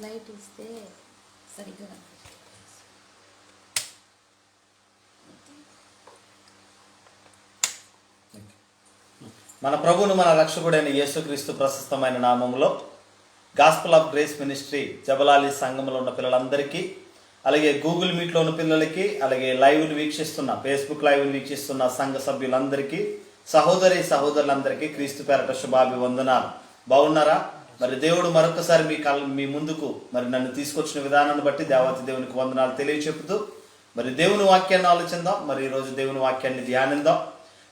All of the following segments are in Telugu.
లైట్ ఇస్తే సరిగ్గా మన ప్రభువును మన రక్షకుడైన యేసుక్రీస్తు ప్రశస్తమైన నామములో గాస్పల్ ఆఫ్ గ్రేస్ మినిస్ట్రీ జబలాలి సంఘంలో ఉన్న పిల్లలందరికీ, అలాగే గూగుల్ మీట్లో ఉన్న పిల్లలకి, అలాగే లైవ్లు వీక్షిస్తున్న ఫేస్బుక్ లైవ్లు వీక్షిస్తున్న సంఘ సభ్యులందరికీ, సహోదరులందరికీ క్రీస్తు పేరట శుభాభివందనాలు. బాగున్నారా? మరి దేవుడు మరొకసారి మీ ముందుకు మరి నన్ను తీసుకొచ్చిన విధానాన్ని బట్టి దేవాతి దేవునికి వందనాలు తెలియచెప్పుతూ మరి దేవుని వాక్యాన్ని ఆలోచిద్దాం. మరి ఈరోజు దేవుని వాక్యాన్ని ధ్యానిద్దాం.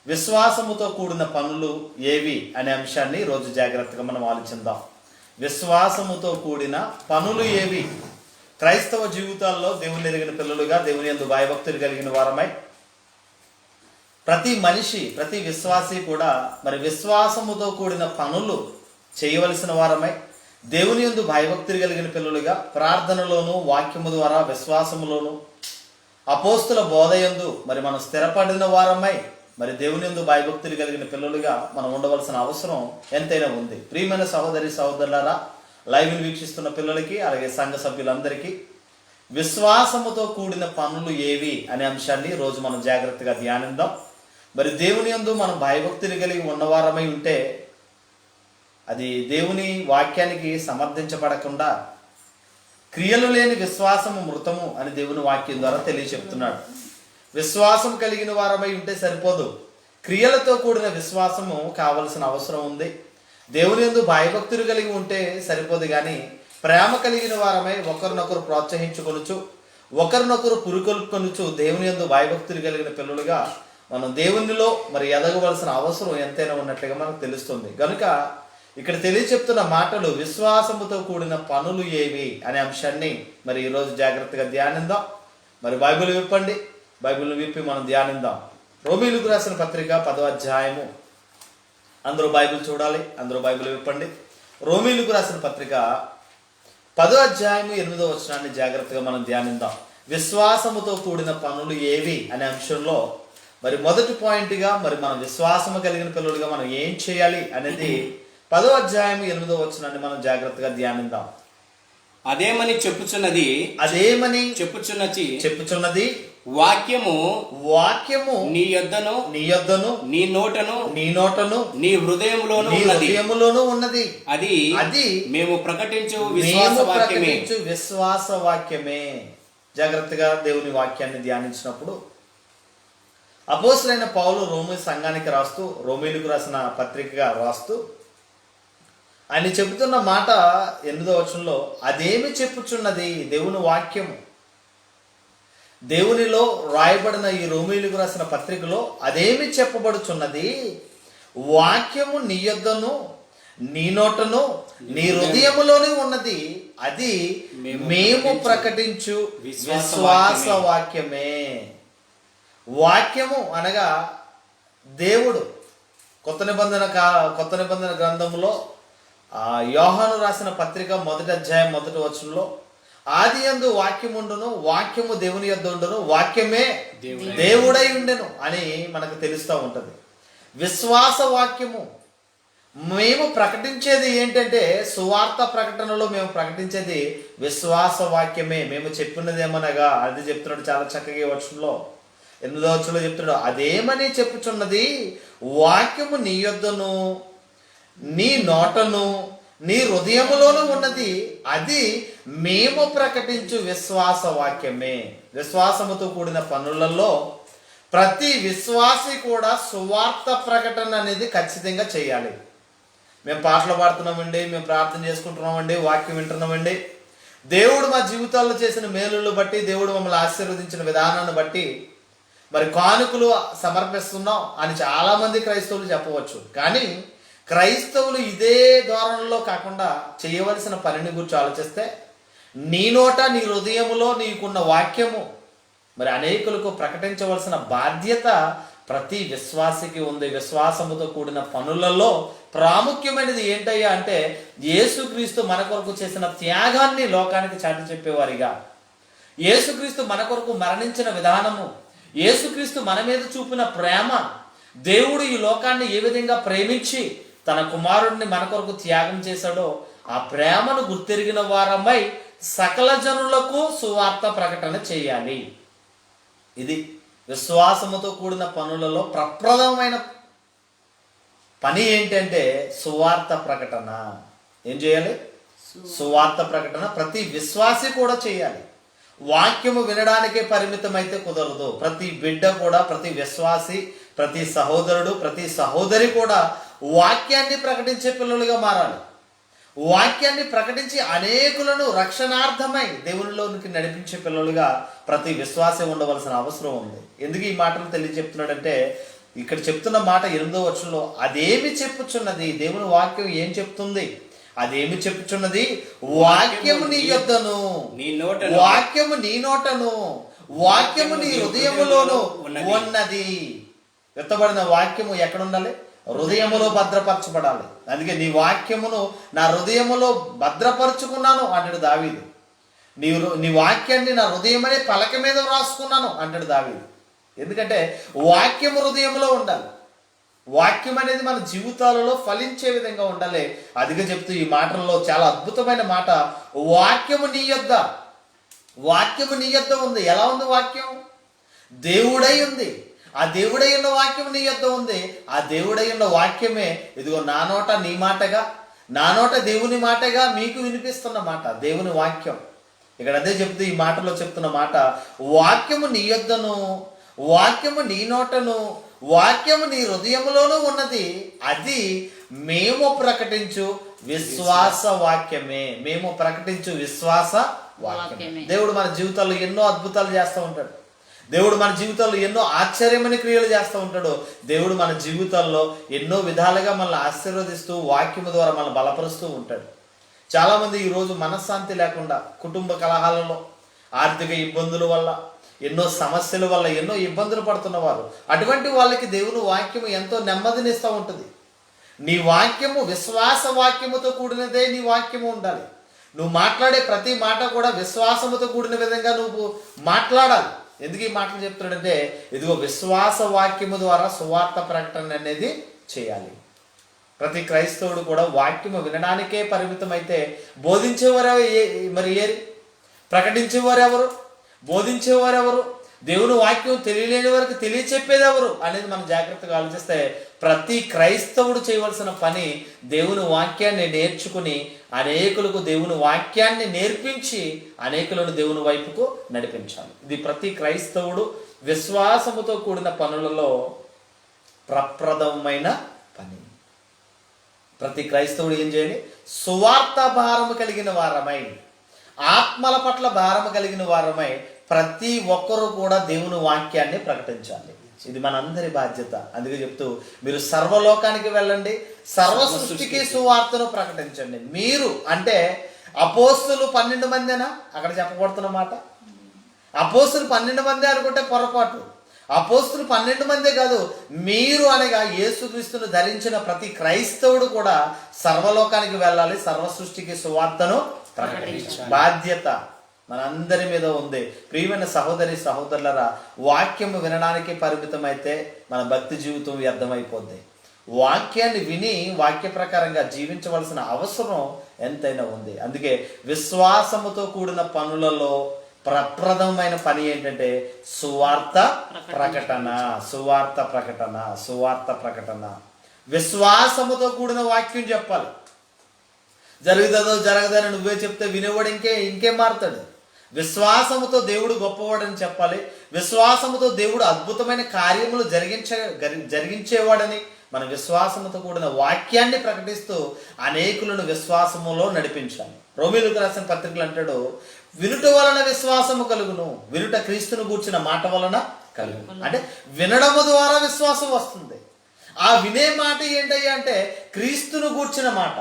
విశ్వాసముతో కూడిన పనులు ఏవి అనే అంశాన్ని ఈరోజు జాగ్రత్తగా మనం ఆలోచిద్దాం. విశ్వాసముతో కూడిన పనులు ఏవి? క్రైస్తవ జీవితాల్లో దేవుని ఎరిగిన పిల్లలుగా, దేవుని యందు భయభక్తులు కలిగిన వారమై ప్రతి మనిషి, ప్రతి విశ్వాసి కూడా మరి విశ్వాసముతో కూడిన పనులు చేయవలసిన వారమై దేవుని యందు భయభక్తులు కలిగిన పిల్లలుగా ప్రార్థనలోను, వాక్యము ద్వారా, విశ్వాసములోను, అపోస్తుల బోధయందు మరి మనం స్థిరపడిన వారమై మరి దేవుని యందు భయభక్తులు కలిగిన పిల్లలుగా మనం ఉండవలసిన అవసరం ఎంతైనా ఉంది. ప్రియమైన సహోదరులారా, లైవ్ని వీక్షిస్తున్న పిల్లలకి, అలాగే సంఘ సభ్యులందరికీ విశ్వాసముతో కూడిన పనులు ఏవి అనే అంశాన్ని రోజు మనం జాగ్రత్తగా ధ్యానిద్దాం. మరి దేవుని యందు మనం భయభక్తులు కలిగి ఉన్నవారమై ఉంటే అది దేవుని వాక్యానికి సమర్థించబడకుండా క్రియలు లేని విశ్వాసము మృతము అని దేవుని వాక్యం ద్వారా తెలియచెప్తున్నాడు. విశ్వాసం కలిగిన వారమై ఉంటే సరిపోదు, క్రియలతో కూడిన విశ్వాసము కావలసిన అవసరం ఉంది. దేవుని యందు భయభక్తులు కలిగి ఉంటే సరిపోదు, కానీ ప్రేమ కలిగిన వారమై ఒకరినొకరు ప్రోత్సహించుకొనుచు, ఒకరినొకరు పురుకొల్పుకొనుచు దేవుని యందు భయభక్తులు కలిగిన పిల్లలుగా మనం దేవునిలో మరి ఎదగవలసిన అవసరం ఎంతైనా ఉన్నట్లుగా మనకు తెలుస్తుంది. కనుక ఇక్కడ తెలియచెప్తున్న మాటలు విశ్వాసముతో కూడిన పనులు ఏవి అనే అంశాన్ని మరి ఈరోజు జాగ్రత్తగా ధ్యానిద్దాం. మరి బైబిల్ విప్పండి, బైబిల్ను విప్పి మనం ధ్యానిద్దాం. రోమీయులకు రాసిన పత్రిక 10వ అధ్యాయము. అందరూ బైబిల్ చూడాలి, అందరూ బైబిల్ విప్పండి. రోమీయులకు రాసిన పత్రిక 10వ అధ్యాయము 8వ వచనాన్ని జాగ్రత్తగా మనం ధ్యానిద్దాం. విశ్వాసముతో కూడిన పనులు ఏవి అనే అంశంలో మరి మొదటి పాయింట్గా మరి మనం విశ్వాసము కలిగిన పిల్లలుగా మనం ఏం చేయాలి అనేది 10వ అధ్యాయం 8వ వచనాన్ని మనం జాగ్రత్తగా ధ్యానిద్దాం. అదేమని చెప్పుచున్నది వాక్యము నీ యొద్దను నీ నోటను నీ హృదయములోను ఉన్నది. అది మేము ప్రకటించు విశ్వాస వాక్యమే. జాగ్రత్తగా దేవుని వాక్యాన్ని ధ్యానించినప్పుడు అపోస్తలుడైన పౌలు రోమీ సంఘానికి రాస్తూ, రోమీయులకు రాసిన పత్రికగా రాస్తూ ఆయన చెబుతున్న మాట 8వ వచనంలో, అదేమి చెప్పుచున్నది? దేవుని వాక్యము. దేవునిలో రాయబడిన ఈ రోమీయులకు రాసిన పత్రికలో అదేమి చెప్పబడుచున్నది? వాక్యము నీ యొద్దను నీ నోటను నీ హృదయములోనే ఉన్నది. అది మేము ప్రకటించు విశ్వాస వాక్యమే. వాక్యము అనగా దేవుడు. కొత్త నిబంధన గ్రంథంలో యోహాను రాసిన పత్రిక 1వ అధ్యాయం 1వ వచనంలో, ఆది యందు వాక్యముండును, వాక్యము దేవుని యొద్ద ఉండును, వాక్యమే దేవుడై ఉండెను అని మనకు తెలుస్తూ ఉంటది. విశ్వాస వాక్యము. మేము ప్రకటించేది ఏంటంటే, సువార్త ప్రకటనలో మేము ప్రకటించేది విశ్వాస వాక్యమే. మేము చెప్పినది ఏమనగా, అది చెప్తున్నాడు చాలా చక్కగా ఈ వచనంలో 8వ వచనంలో చెప్తున్నాడు, అదేమని చెప్పుచున్నది? వాక్యము నీ యొద్దను నీ నోటను నీ హృదయములోనూ ఉన్నది. అది మేము ప్రకటించు విశ్వాస వాక్యమే. విశ్వాసముతో కూడిన పనులలో ప్రతి విశ్వాసి కూడా సువార్త ప్రకటన అనేది ఖచ్చితంగా చేయాలి. మేము పాటలు పాడుతున్నామండి, మేము ప్రార్థన చేసుకుంటున్నామండి, వాక్యం వింటున్నామండి, దేవుడు మా జీవితాల్లో చేసిన మేలులను బట్టి, దేవుడు మమ్మల్ని ఆశీర్వదించిన విధానాన్ని బట్టి మరి కానుకలు సమర్పిస్తున్నాం అని చాలామంది క్రైస్తవులు చెప్పవచ్చు. కానీ క్రైస్తవులు ఇదే ధోరణిలో కాకుండా చేయవలసిన పనిని గురించి ఆలోచిస్తే, నీ నోట నీ హృదయములో నీకున్న వాక్యము మరి అనేకులకు ప్రకటించవలసిన బాధ్యత ప్రతి విశ్వాసికి ఉంది. విశ్వాసముతో కూడిన పనులలో ప్రాముఖ్యమైనది ఏంటయ్యా అంటే, యేసుక్రీస్తు మన కొరకు చేసిన త్యాగాన్ని లోకానికి చాటి చెప్పేవారిగా, యేసుక్రీస్తు మన కొరకు మరణించిన విధానము, యేసుక్రీస్తు మన మీద చూపిన ప్రేమ, దేవుడు ఈ లోకాన్ని ఏ విధంగా ప్రేమించి తన కుమారుడిని మన కొరకు త్యాగం చేశాడో ఆ ప్రేమను గుర్తెరిగిన వారమై సకల జనులకు సువార్త ప్రకటన చేయాలి. ఇది విశ్వాసముతో కూడిన పనులలో ప్రప్రదమైన పని ఏంటంటే సువార్త ప్రకటన. ఏం చేయాలి? సువార్త ప్రకటన ప్రతి విశ్వాసి కూడా చేయాలి. వాక్యము వినడానికే పరిమితమైతే కుదరదు. ప్రతి బిడ్డ కూడా, ప్రతి విశ్వాసి, ప్రతి సహోదరుడు, ప్రతి సహోదరి కూడా వాక్యాన్ని ప్రకటించే పిల్లలుగా మారాలి. వాక్యాన్ని ప్రకటించి అనేకులను రక్షణార్థమై దేవునిలోనికి నడిపించే పిల్లలుగా ప్రతి విశ్వాసం ఉండవలసిన అవసరం ఉంది. ఎందుకు ఈ మాటలు తెలియజెప్తున్నాడంటే, ఇక్కడ చెప్తున్న మాట 8వ వచనంలో అదేమి చెప్పుచున్నది? దేవుని వాక్యం ఏం చెప్తుంది? అదేమి చెప్పుచున్నది? వాక్యము నీ యొద్దను, వాక్యము నీ నోటను, వాక్యము నీ హృదయములోను ఉన్నది. ఎత్తబడిన వాక్యము ఎక్కడ ఉండాలి? హృదయములో భద్రపరచబడాలి. అందుకే నీ వాక్యమును నా హృదయములో భద్రపరుచుకున్నాను అంటాడు దావీదు. నీ వాక్యాన్ని నా హృదయమనే పలక మీద వ్రాసుకున్నాను అంటాడు దావీదు. ఎందుకంటే వాక్యము హృదయంలో ఉండాలి. వాక్యం అనేది మన జీవితాలలో ఫలించే విధంగా ఉండాలి. అదిగా చెప్తూ ఈ మాటల్లో చాలా అద్భుతమైన మాట, వాక్యము నీ యొద్ద, వాక్యము నీ యొద్ద ఉంది. ఎలా ఉంది వాక్యం? దేవుడై ఉంది. ఆ దేవుడై ఉన్న వాక్యం నీ యొద్ద ఉంది. ఆ దేవుడై ఉన్న వాక్యమే ఇదిగో నా నోట నీ మాటగా, నా నోట దేవుని మాటగా మీకు వినిపిస్తున్న మాట దేవుని వాక్యం. ఇక్కడ అదే చెప్తూ ఈ మాటలో చెప్తున్న మాట, వాక్యము నీ యొద్దను, వాక్యము నీ నోటను, వాక్యము నీ హృదయములోనూ ఉన్నది. అది మేము ప్రకటించు విశ్వాస వాక్యమే. మేము ప్రకటించు విశ్వాస వాక్యమే. దేవుడు మన జీవితాల్లో ఎన్నో అద్భుతాలు చేస్తూ ఉంటాడు. దేవుడు మన జీవితాల్లో ఎన్నో ఆశ్చర్యమైన క్రియలు చేస్తూ ఉంటాడు. దేవుడు మన జీవితాల్లో ఎన్నో విధాలుగా మనల్ని ఆశీర్వదిస్తూ వాక్యము ద్వారా మనల్ని బలపరుస్తూ ఉంటాడు. చాలామంది ఈరోజు మనశ్శాంతి లేకుండా కుటుంబ కలహాలలో, ఆర్థిక ఇబ్బందుల వల్ల, ఎన్నో సమస్యల వల్ల ఎన్నో ఇబ్బందులు పడుతున్నవారు, అటువంటి వాళ్ళకి దేవుని వాక్యము ఎంతో నెమ్మదినిస్తూ ఉంటుంది. నీ వాక్యము విశ్వాస వాక్యముతో కూడినదే నీ వాక్యము ఉండాలి. నువ్వు మాట్లాడే ప్రతి మాట కూడా విశ్వాసముతో కూడిన విధంగా నువ్వు మాట్లాడాలి. ఎందుకు ఈ మాటలు చెప్తున్నాడంటే, ఇదిగో విశ్వాస వాక్యము ద్వారా సువార్త ప్రకటన అనేది చేయాలి. ప్రతి క్రైస్తవుడు కూడా వాక్యము వినడానికే పరిమితమైతే బోధించేవారు మరి ఏరి, ప్రకటించేవారు ఎవరు, బోధించేవారు ఎవరు, దేవుని వాక్యం తెలియలేని వారికి తెలియచెప్పేది ఎవరు అనేది మనం జాగ్రత్తగా ఆలోచిస్తే, ప్రతి క్రైస్తవుడు చేయవలసిన పని దేవుని వాక్యాన్ని నేర్చుకుని అనేకులకు దేవుని వాక్యాన్ని నేర్పించి అనేకులను దేవుని వైపుకు నడిపించాలి. ఇది ప్రతి క్రైస్తవుడు విశ్వాసముతో కూడిన పనులలో ప్రప్రదమైన పని. ప్రతి క్రైస్తవుడు ఏం చేయాలి? సువార్త భారము కలిగిన వారమై, ఆత్మల పట్ల భారము కలిగిన వారమై ప్రతి ఒక్కరూ కూడా దేవుని వాక్యాన్ని ప్రకటించాలి. ఇది మనందరి బాధ్యత. అందుకే చెప్తూ, మీరు సర్వలోకానికి వెళ్ళండి, సర్వ సృష్టికి సువార్తను ప్రకటించండి. మీరు అంటే అపోస్తులు 12 మందేనా అక్కడ చెప్పబడుతున్న మాట? అపోస్తులు 12 మంది అనుకుంటే పొరపాటు. అపోస్తులు 12 మందే కాదు, మీరు అనగా యేసుక్రీస్తును ధరించిన ప్రతి క్రైస్తవుడు కూడా సర్వలోకానికి వెళ్ళాలి, సర్వ సృష్టికి సువార్తను ప్రకటించాలి. బాధ్యత మనందరి మీద ఉంది. ప్రియమైన సహోదరి సహోదరులరా, వాక్యము వినడానికి పరిమితమైతే మన భక్తి జీవితం వ్యర్థమైపోద్ది. వాక్యాన్ని విని వాక్య ప్రకారంగా జీవించవలసిన అవసరం ఎంతైనా ఉంది. అందుకే విశ్వాసముతో కూడిన పనులలో ప్రప్రదమైన పని ఏంటంటే సువార్త ప్రకటన, సువార్త ప్రకటన, సువార్త ప్రకటన. విశ్వాసముతో కూడిన వాక్యం చెప్పాలి. జరుగుతుందో జరగదని నువ్వే చెప్తే వినేవాడు ఇంకేం మారుతాడు? విశ్వాసముతో దేవుడు గొప్పవాడని చెప్పాలి. విశ్వాసముతో దేవుడు అద్భుతమైన కార్యములు జరిగించేవాడని మన విశ్వాసముతో కూడిన వాక్యాన్ని ప్రకటిస్తూ అనేకులను విశ్వాసములో నడిపించాలి. రోమీయులకు రాసిన పత్రికలు అంటాడు, వినుట వలన విశ్వాసము కలుగును, వినుట క్రీస్తును గూర్చిన మాట వలన కలుగును. అంటే వినడము ద్వారా విశ్వాసం వస్తుంది. ఆ వినే మాట ఏంటయ్యా అంటే క్రీస్తును గూర్చిన మాట.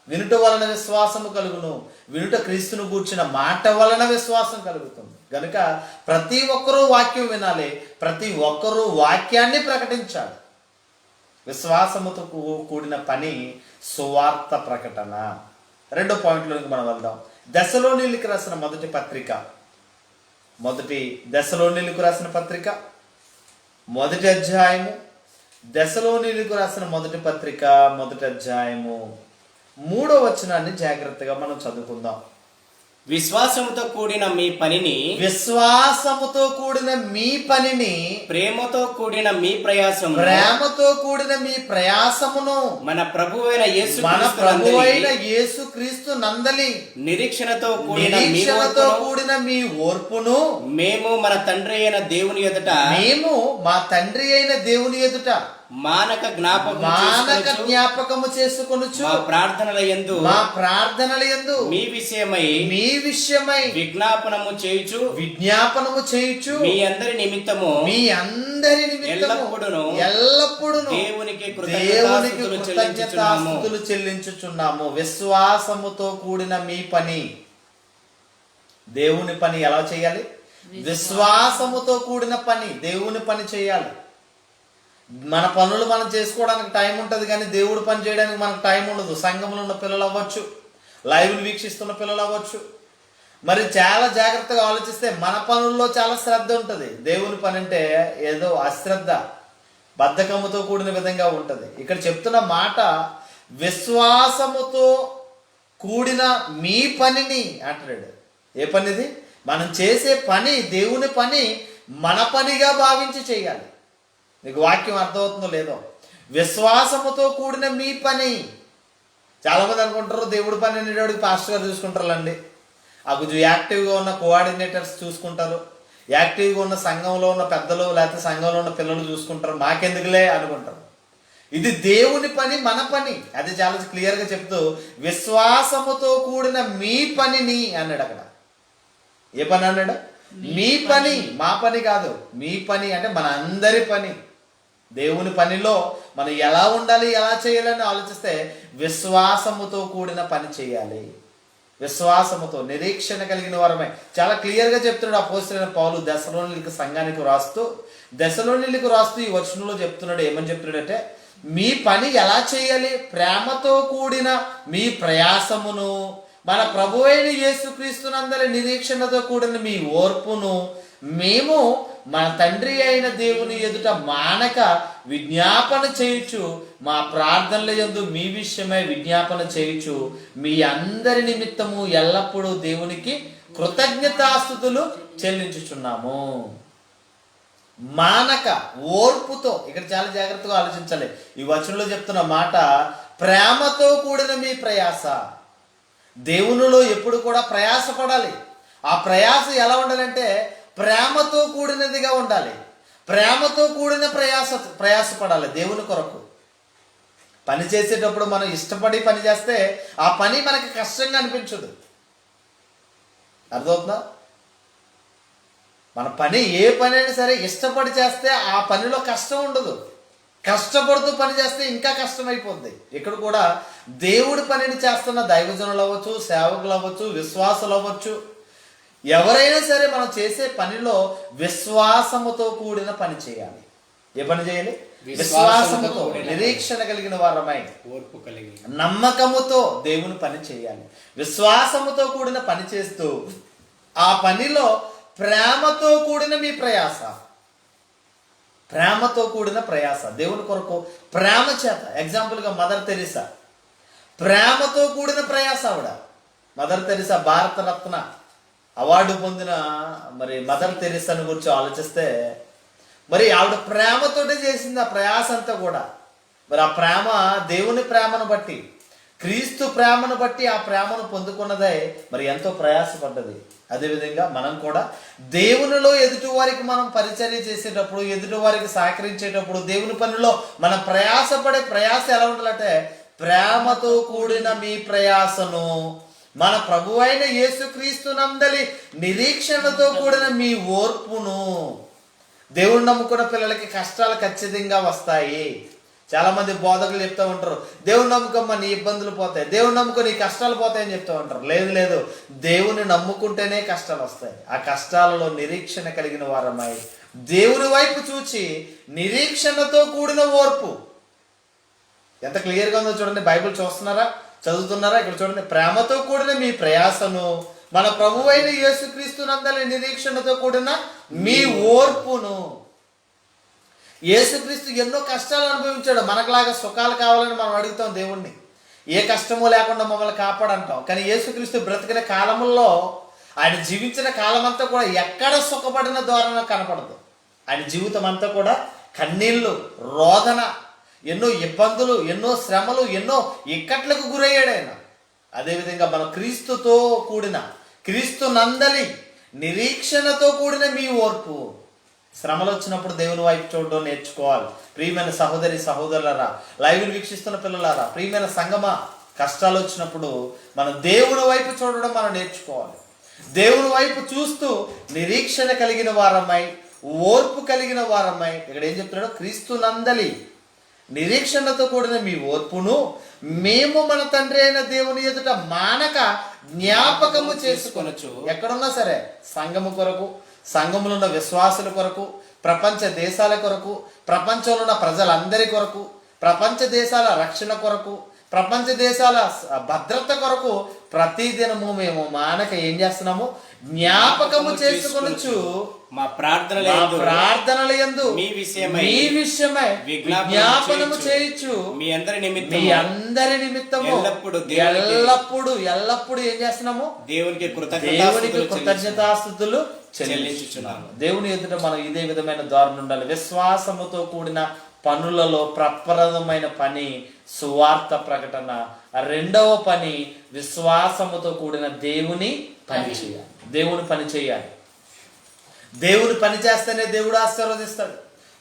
వినుట వలన విశ్వాసము కలుగును, వినుట క్రీస్తును గూర్చిన మాట వలన విశ్వాసం కలుగుతుంది. కనుక ప్రతి ఒక్కరూ వాక్యం వినాలి, ప్రతి ఒక్కరూ వాక్యాన్ని ప్రకటించాలి. విశ్వాసముతో కూడిన పని సువార్త ప్రకటన. 2వ పాయింట్లోకి మనం వెళ్దాం. దశలోనిలకు రాసిన మొదటి పత్రిక, మొదటి దశలోనిలకు రాసిన పత్రిక 1వ అధ్యాయము దశలోనిలకు రాసిన మొదటి పత్రిక 1వ అధ్యాయము 3వ వచనాన్ని జాగ్రత్తగా మనం చదువుకుందాం. విశ్వాసముతో కూడిన మీ పనిని ప్రేమతో కూడిన మీ ప్రయాసమును మన ప్రభువైన యేసుక్రీస్తు నందలి నిరీక్షణతో కూడిన మీ ఓర్పును మేము మా తండ్రి అయిన దేవుని ఎదుట మానక జ్ఞాపకము చేసుకొనుచు మా ప్రార్థనల యందు మీ విషయమై విజ్ఞాపనము చేయుచు మీ అందరి నిమిత్తము ఎల్లప్పుడూ దేవునికి కృతజ్ఞతాస్తుతులు చెల్లించుచున్నాము. విశ్వాసముతో కూడిన మీ పని, దేవుని పని ఎలా చేయాలి? విశ్వాసముతో కూడిన పని, దేవుని పని చేయాలి. మన పనులు మనం చేసుకోవడానికి టైం ఉంటుంది, కానీ దేవుడు పని చేయడానికి మనకు టైం ఉండదు. సంఘంలో ఉన్న పిల్లలు అవ్వచ్చు, లైవ్ని వీక్షిస్తున్న పిల్లలు అవ్వచ్చు. మరి చాలా జాగ్రత్తగా ఆలోచిస్తే మన పనుల్లో చాలా శ్రద్ధ ఉంటుంది. దేవుని పని అంటే ఏదో అశ్రద్ధ, బద్ధకముతో కూడిన విధంగా ఉంటుంది. ఇక్కడ చెప్తున్న మాట విశ్వాసముతో కూడిన మీ పనిని అంటాడు. ఏ పనిది? మనం చేసే పని, దేవుని పని మన పనిగా భావించి చేయాలి. నీకు వాక్యం అర్థమవుతుందో లేదో? విశ్వాసముతో కూడిన మీ పని. చాలామంది అనుకుంటారు దేవుడి పని అనేవాడికి పాస్టర్ గారు చూసుకుంటారులండి, ఆ కొంచెం యాక్టివ్గా ఉన్న కోఆర్డినేటర్స్ చూసుకుంటారు, యాక్టివ్గా ఉన్న సంఘంలో ఉన్న పెద్దలు లేకపోతే సంఘంలో ఉన్న పిల్లలు చూసుకుంటారు, మాకెందుకులే అనుకుంటారు. ఇది దేవుని పని, మన పని. అది చాలా క్లియర్గా చెప్తూ విశ్వాసముతో కూడిన మీ పనిని అన్నాడు. అక్కడ ఏ పని అన్నాడు? మీ పని, మా పని కాదు, మీ పని అంటే మన అందరి పని. దేవుని పనిలో మనం ఎలా ఉండాలి, ఎలా చేయాలని ఆలోచిస్తే విశ్వాసముతో కూడిన పని చేయాలి. విశ్వాసముతో నిరీక్షణ కలిగిన వారమే. చాలా క్లియర్గా చెప్తున్నాడు అపోస్తలుడైన పౌలు దశలోనిక సంఘానికి రాస్తూ ఈ వచనంలో చెప్తున్నాడు. ఏమని చెప్తున్నాడంటే, మీ పని ఎలా చేయాలి? ప్రేమతో కూడిన మీ ప్రయాసమును, మన ప్రభువైన యేసుక్రీస్తునందలి నిరీక్షణతో కూడిన మీ ఓర్పును మేము మన తండ్రి అయిన దేవుని ఎదుట మానక విజ్ఞాపన చేయుచు మా ప్రార్థనల యందు మీ విషయమై విజ్ఞాపన చేయుచు మీ అందరి నిమిత్తము ఎల్లప్పుడూ దేవునికి కృతజ్ఞతాస్తుతులు చెల్లించుచున్నాము. మానక, ఓర్పుతో. ఇక్కడ చాలా జాగ్రత్తగా ఆలోచించాలి. ఈ వచనంలో చెప్తున్న మాట ప్రేమతో కూడిన మీ ప్రయాస. దేవునిలో ఎప్పుడు కూడా ప్రయాసపడాలి. ఆ ప్రయాస ఎలా ఉండాలంటే ప్రేమతో కూడినదిగా ఉండాలి. ప్రేమతో కూడిన ప్రయాసపడాలి దేవుని కొరకు. పని చేసేటప్పుడు మనం ఇష్టపడి పని చేస్తే ఆ పని మనకి కష్టంగా అనిపించదు. అర్థమవుతుందా? మన పని ఏ పని అయినా సరే ఇష్టపడి చేస్తే ఆ పనిలో కష్టం ఉండదు. కష్టపడుతూ పని చేస్తే ఇంకా కష్టమైపోద్ది. ఇక్కడ కూడా దేవుడి పనిని చేస్తున్న దైవజనులు అవ్వచ్చు, సేవకులు అవ్వచ్చు, విశ్వాసులు అవ్వచ్చు, ఎవరైనా సరే మనం చేసే పనిలో విశ్వాసముతో కూడిన పని చేయాలి. ఏ పని చేయాలి? విశ్వాసముతో, నిరీక్షణ కలిగిన వారమై, ఓర్పు కలిగి, నమ్మకముతో దేవుని పని చేయాలి. విశ్వాసముతో కూడిన పని చేస్తూ ఆ పనిలో ప్రేమతో కూడిన మీ ప్రయాస. ప్రేమతో కూడిన ప్రయాస దేవుని కొరకు ప్రేమ చేత. ఎగ్జాంపుల్గా మదర్ తెరిసా, ప్రేమతో కూడిన ప్రయాస. ఆవిడ మదర్ తెరిసా భారతరత్న అవార్డు పొందిన మరి మదర్ తెరిసాను గురించి ఆలోచిస్తే మరి ఆవిడ ప్రేమతోటే చేసింది ఆ ప్రయాస అంతా కూడా. మరి ఆ ప్రేమ దేవుని ప్రేమను బట్టి, క్రీస్తు ప్రేమను బట్టి ఆ ప్రేమను పొందుకున్నదే మరి ఎంతో ప్రయాసపడ్డది. అదేవిధంగా మనం కూడా దేవునిలో ఎదుటి వారికి మనం పరిచర్య చేసేటప్పుడు, ఎదుటి వారికి సహకరించేటప్పుడు, దేవుని పనిలో మనం ప్రయాసపడే ప్రయాస ఎలా ఉండాలంటే ప్రేమతో కూడిన మీ ప్రయాసను మన ప్రభువైన యేసుక్రీస్తునందలి నిరీక్షణతో కూడిన మీ ఓర్పును. దేవుని నమ్ముకున్న పిల్లలకి కష్టాలు ఖచ్చితంగా వస్తాయి. చాలా మంది బోధకులు చెప్తూ ఉంటారు, దేవుని నమ్ముకమ్మ నీ ఇబ్బందులు పోతాయి, దేవుని నమ్ముకో నీ కష్టాలు పోతాయని చెప్తూ ఉంటారు. లేదు, దేవుని నమ్ముకుంటేనే కష్టాలు వస్తాయి. ఆ కష్టాలలో నిరీక్షణ కలిగిన వారమై దేవుని వైపు చూచి నిరీక్షణతో కూడిన ఓర్పు. ఎంత క్లియర్గా ఉందో చూడండి. బైబిల్ చూస్తున్నారా, చదువుతున్నారా? ఇక్కడ చూడండి, ప్రేమతో కూడిన మీ ప్రయాసను మన ప్రభువైన యేసుక్రీస్తునందలి నిరీక్షణతో కూడిన మీ ఓర్పును. యేసుక్రీస్తు ఎన్నో కష్టాలు అనుభవించాడు. మనకులాగా సుఖాలు కావాలని మనం అడుగుతాం దేవుణ్ణి, ఏ కష్టము లేకుండా మమ్మల్ని కాపాడంటాం. కానీ యేసుక్రీస్తు బ్రతికిన కాలముల్లో, ఆయన జీవించిన కాలం అంతా కూడా ఎక్కడ సుఖపడిన ధోరణి కనపడదు. ఆయన జీవితం అంతా కూడా కన్నీళ్ళు, రోదన, ఎన్నో ఇబ్బందులు, ఎన్నో శ్రమలు, ఎన్నో ఇక్కట్లకు గురయ్యాడు ఆయన. అదేవిధంగా మనం క్రీస్తుతో కూడిన, క్రీస్తు నందలి నిరీక్షణతో కూడిన మీ ఓర్పు. శ్రమలు వచ్చినప్పుడు దేవుని వైపు చూడడం నేర్చుకోవాలి. ప్రియమైన సహోదరి సహోదరులారా, లైవ్ని వీక్షిస్తున్న పిల్లలారా, ప్రియమైన సంగమా, కష్టాలు వచ్చినప్పుడు మనం దేవుని వైపు చూడడం మనం నేర్చుకోవాలి. దేవుని వైపు చూస్తూ నిరీక్షణ కలిగిన వారమై, ఓర్పు కలిగిన వారమై, ఇక్కడ ఏం చెప్తున్నాడు? క్రీస్తు నందలి నిరీక్షణతో కూడిన మీ ఓర్పును మేము మన తండ్రి అయిన దేవుని ఎదుట మానక జ్ఞాపకము చేసుకొనొచ్చు. ఎక్కడున్నా సరే, సంఘము కొరకు, సంఘములో ఉన్న విశ్వాసుల కొరకు, ప్రపంచ దేశాల కొరకు, ప్రపంచంలో ఉన్న ప్రజలందరి కొరకు, ప్రపంచ దేశాల రక్షణ కొరకు, ప్రపంచ దేశాల భద్రత కొరకు ప్రతిదినము మేము మానక ఏం చేస్తున్నాము? జ్ఞాపకము చేసుకొనొచ్చు. మా ప్రార్థనల యందు మీ విషయమై విజ్ఞాపనము చేయొచ్చు. మీ అందరి నిమిత్తము ఎల్లప్పుడు ఏం చేస్తున్నాము? దేవునికి కృతజ్ఞతాస్తుతులు చెల్లించుచున్నాము. దేవుని ఎదుట మనం ఇదే విధమైన ధోరణి ఉండాలి. విశ్వాసముతో కూడిన పనులలో ప్రప్రథమైన పని సువార్త ప్రకటన. రెండవ పని విశ్వాసముతో కూడిన దేవుని పని చేయాలి. దేవుని పని చేయాలి. దేవుని పని చేస్తేనే దేవుడు ఆశీర్వదిస్తాడు.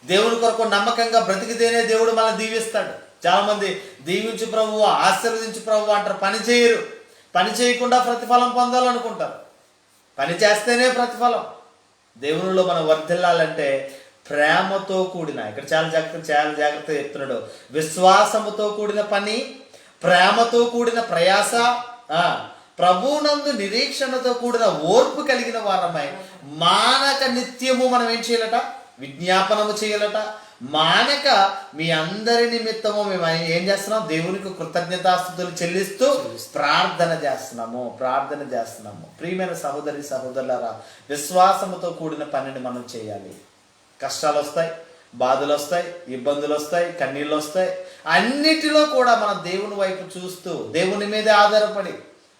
దేవుని కొరకు నమ్మకంగా బ్రతికితేనే దేవుడు మనల్ని దీవిస్తాడు. చాలా మంది దీవించు ప్రభువు, ఆశీర్వదించు ప్రభువు అంటారు, పని చేయరు. పని చేయకుండా ప్రతిఫలం పొందాలనుకుంటారు. పని చేస్తేనే ప్రతిఫలం. దేవునిలో మనం వర్ధిల్లాలంటే ప్రేమతో కూడిన, ఇక్కడ చాలా జాగ్రత్తగా చెప్తున్నాడు, విశ్వాసముతో కూడిన పని, ప్రేమతో కూడిన ప్రయాస, ప్రభువునందు నిరీక్షణతో కూడిన ఓర్పు కలిగిన వారమై మానక నిత్యము మనం ఏం చేయాలట? విజ్ఞాపనము చేయాలట. మానక మీ అందరి నిమిత్తము మేము ఏం చేస్తున్నాం? దేవునికి కృతజ్ఞతాస్తుతులు చెల్లిస్తూ ప్రార్థన చేస్తున్నాము. ప్రియమైన సహోదరి సహోదరులారా, విశ్వాసముతో కూడిన పనిని మనం చేయాలి. కష్టాలు వస్తాయి, బాధలు వస్తాయి, ఇబ్బందులు వస్తాయి, కన్నీళ్ళు వస్తాయి. అన్నిటిలో కూడా మనం దేవుని వైపు చూస్తూ, దేవుని మీదే ఆధారపడి,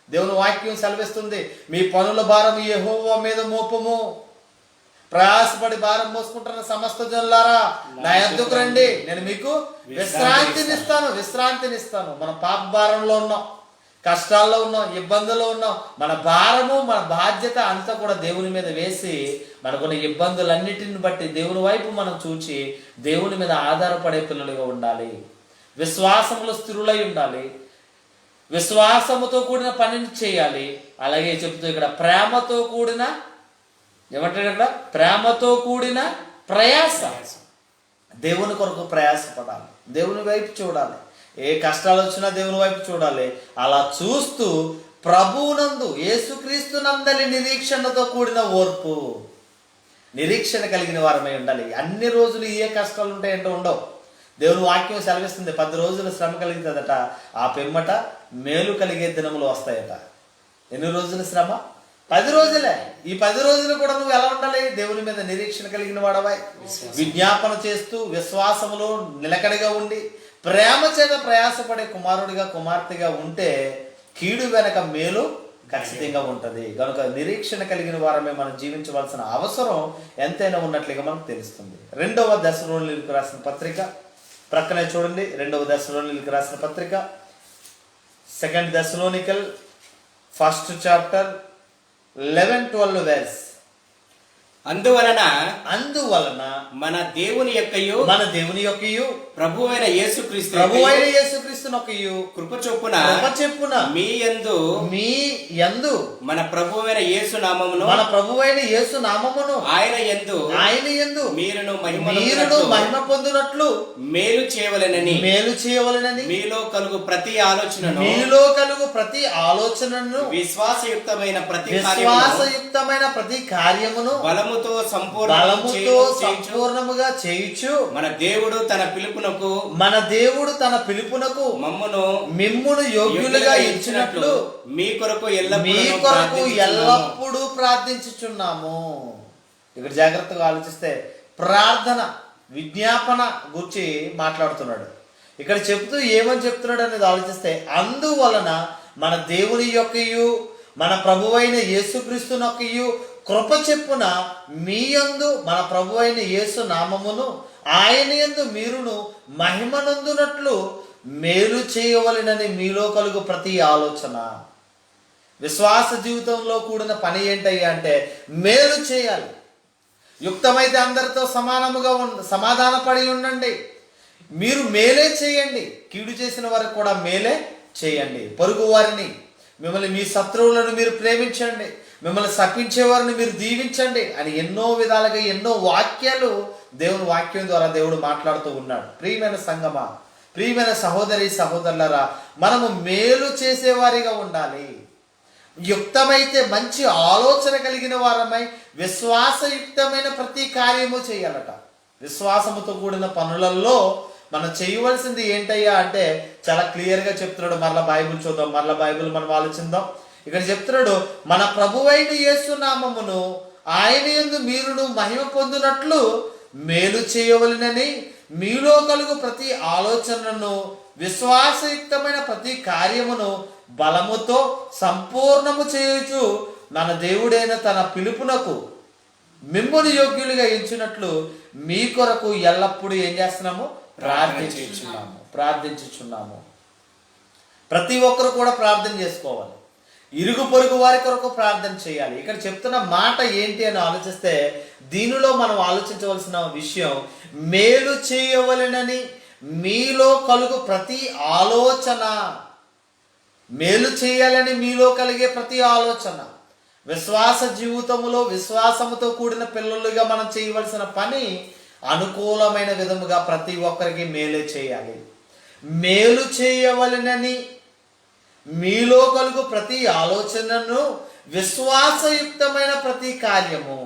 దేవుని వాక్యం సెలవిస్తుంది, మీ పనుల భారం యెహోవా మీద మోపము. ప్రయాసపడి భారం మోసుకుంటున్న సమస్త జనులారా నా యొద్దకు రండి, నేను మీకు విశ్రాంతినిస్తాను. మనం పాప భారంలో ఉన్నాం, కష్టాల్లో ఉన్నాం, ఇబ్బందుల్లో ఉన్నాం. మన భారము, మన బాధ్యత అంతా కూడా దేవుని మీద వేసి, మనకున్న ఇబ్బందులన్నిటిని బట్టి దేవుని వైపు మనం చూచి దేవుని మీద ఆధారపడే పిల్లలుగా ఉండాలి. విశ్వాసములో స్థిరులై ఉండాలి. విశ్వాసముతో కూడిన పనిని చేయాలి. అలాగే చెప్తూ ఇక్కడ ప్రేమతో కూడిన, ఏమంటాడు ఇక్కడ? ప్రేమతో కూడిన ప్రయాస. దేవుని కొరకు ప్రయాసపడాలి, దేవుని వైపు చూడాలి. ఏ కష్టాలు వచ్చినా దేవుని వైపు చూడాలి. అలా చూస్తూ ప్రభువునందు, యేసుక్రీస్తు నందలి నిరీక్షణతో కూడిన ఓర్పు, నిరీక్షణ కలిగిన వారమై ఉండాలి. అన్ని రోజులు ఏ కష్టాలు ఉంటాయంటే ఉండవు. దేవుని వాక్యం సెలవిస్తుంది, 10 రోజులు శ్రమ కలుగుతుందట, ఆ పిమ్మట మేలు కలిగే దినములు వస్తాయట. ఎన్ని రోజుల శ్రమ? 10 రోజులే. ఈ 10 రోజులు కూడా నువ్వు ఎలా ఉండాలి? దేవుని మీద నిరీక్షణ కలిగిన వాడవై, విజ్ఞాపన చేస్తూ, విశ్వాసములో నిలకడగా ఉండి, ప్రేమ చేత ప్రయాసపడే కుమారుడిగా కుమార్తెగా ఉంటే కీడు వెనక మేలు ఖచ్చితంగా ఉంటుంది. కనుక నిరీక్షణ కలిగిన వారమే మనం జీవించవలసిన అవసరం ఎంతైనా ఉన్నట్లుగా మనకు తెలుస్తుంది. 2వ దశలోనిలకు రాసిన పత్రిక ప్రక్కనే చూడండి. 2వ దశలోనిలకు రాసిన పత్రిక 2 Thessalonians 1st chapter 11-12 verse. అందువలన మన దేవుని యొక్కయు ప్రభువైన యేసుక్రీస్తునొక్కయు కృప చొప్పున మీ యందు మన ప్రభువైన యేసు నామమును ఆయన యందు మీరును మహిమ పొందునట్లు మేలు చేయవలెనని మీలో కలుగు ప్రతి ఆలోచనను విశ్వాసయుక్తమైన ప్రతి కార్యమును బలముతో సంపూర్ణముగా చేయుచు మన దేవుడు తన పిలుపునకు మిమ్మును యోగ్యులుగా ఇచ్చినట్లు మీ కొరకు ఎల్లప్పుడూ ప్రార్థించుచున్నాము. ఇక్కడ జాగ్రత్తగా ఆలోచిస్తే ప్రార్థన విజ్ఞాపన గురించి మాట్లాడుతున్నాడు. ఇక్కడ చెప్తూ ఏమని చెప్తున్నాడు అనేది ఆలోచిస్తే, అందువలన మన దేవుని యొక్కయు మన ప్రభువైన యేసుక్రీస్తునొక్కయు కృప చెప్పున మీ యందు మన ప్రభువైన యేసు నామమును ఆయన యందు మీరును మహిమనందునట్లు మేలు చేయవలెనని మీలో కలుగు ప్రతి ఆలోచన. విశ్వాస జీవితంలో కూడిన పని ఏంటయ్యా అంటే మేలు చేయాలి. యుక్తమైతే అందరితో సమానముగా సమాధానపడి ఉండండి. మీరు మేలే చేయండి, కీడు చేసిన వారికి కూడా మేలే చేయండి. పొరుగు వారిని, మిమ్మల్ని మీ శత్రువులను మీరు ప్రేమించండి, మిమ్మల్ని శపించే వారిని మీరు దీవించండి అని ఎన్నో విధాలుగా ఎన్నో వాక్యాలు దేవుని వాక్యం ద్వారా దేవుడు మాట్లాడుతూ ఉన్నాడు. ప్రియమైన సంగమా, ప్రియమైన సహోదరి సహోదరులారా, మనము మేలు చేసేవారిగా ఉండాలి. యుక్తమైతే మంచి ఆలోచన కలిగిన వారమై విశ్వాసయుక్తమైన ప్రతి కార్యము చేయాలట. విశ్వాసముతో కూడిన పనులలో మనం చేయవలసింది ఏంటయ్యా అంటే చాలా క్లియర్గా చెప్తున్నాడు. మరలా బైబిల్ చూద్దాం, మరలా బైబిల్ మనం ఆలోచిద్దాం. ఇక్కడ చెప్తున్నాడు, మన ప్రభువైన యేసు నామమును ఆయన యందు మీరును మహిమ పొందునట్లు మేలు చేయవలెనని మీలో కలుగు ప్రతి ఆలోచనను విశ్వాసయుక్తమైన ప్రతి కార్యమును బలముతో సంపూర్ణము చేయుచు మన దేవుడైన తన పిలుపునకు మిమ్మును యోగ్యులుగా ఎంచినట్లు మీ కొరకు ఎల్లప్పుడూ ఏం చేస్తున్నాము? ప్రార్థించుచున్నాము. ప్రతి ఒక్కరు కూడా ప్రార్థన చేసుకోవాలి. ఇరుగు పొరుగు వారి కొరకు ప్రార్థన చేయాలి. ఇక్కడ చెప్తున్న మాట ఏంటి అని ఆలోచిస్తే, దీనిలో మనం ఆలోచించవలసిన విషయం, మేలు చేయవలెనని మీలో కలుగు ప్రతి ఆలోచన. మేలు చేయాలని మీలో కలిగే ప్రతి ఆలోచన. విశ్వాస జీవితంలో విశ్వాసముతో కూడిన పిల్లలుగా మనం చేయవలసిన పని అనుకూలమైన విధముగా ప్రతి ఒక్కరికి మేలే చేయాలి. మేలు చేయవలెనని మీలో కలుగు ప్రతి ఆలోచనను విశ్వాసయుక్తమైన ప్రతి కార్యము.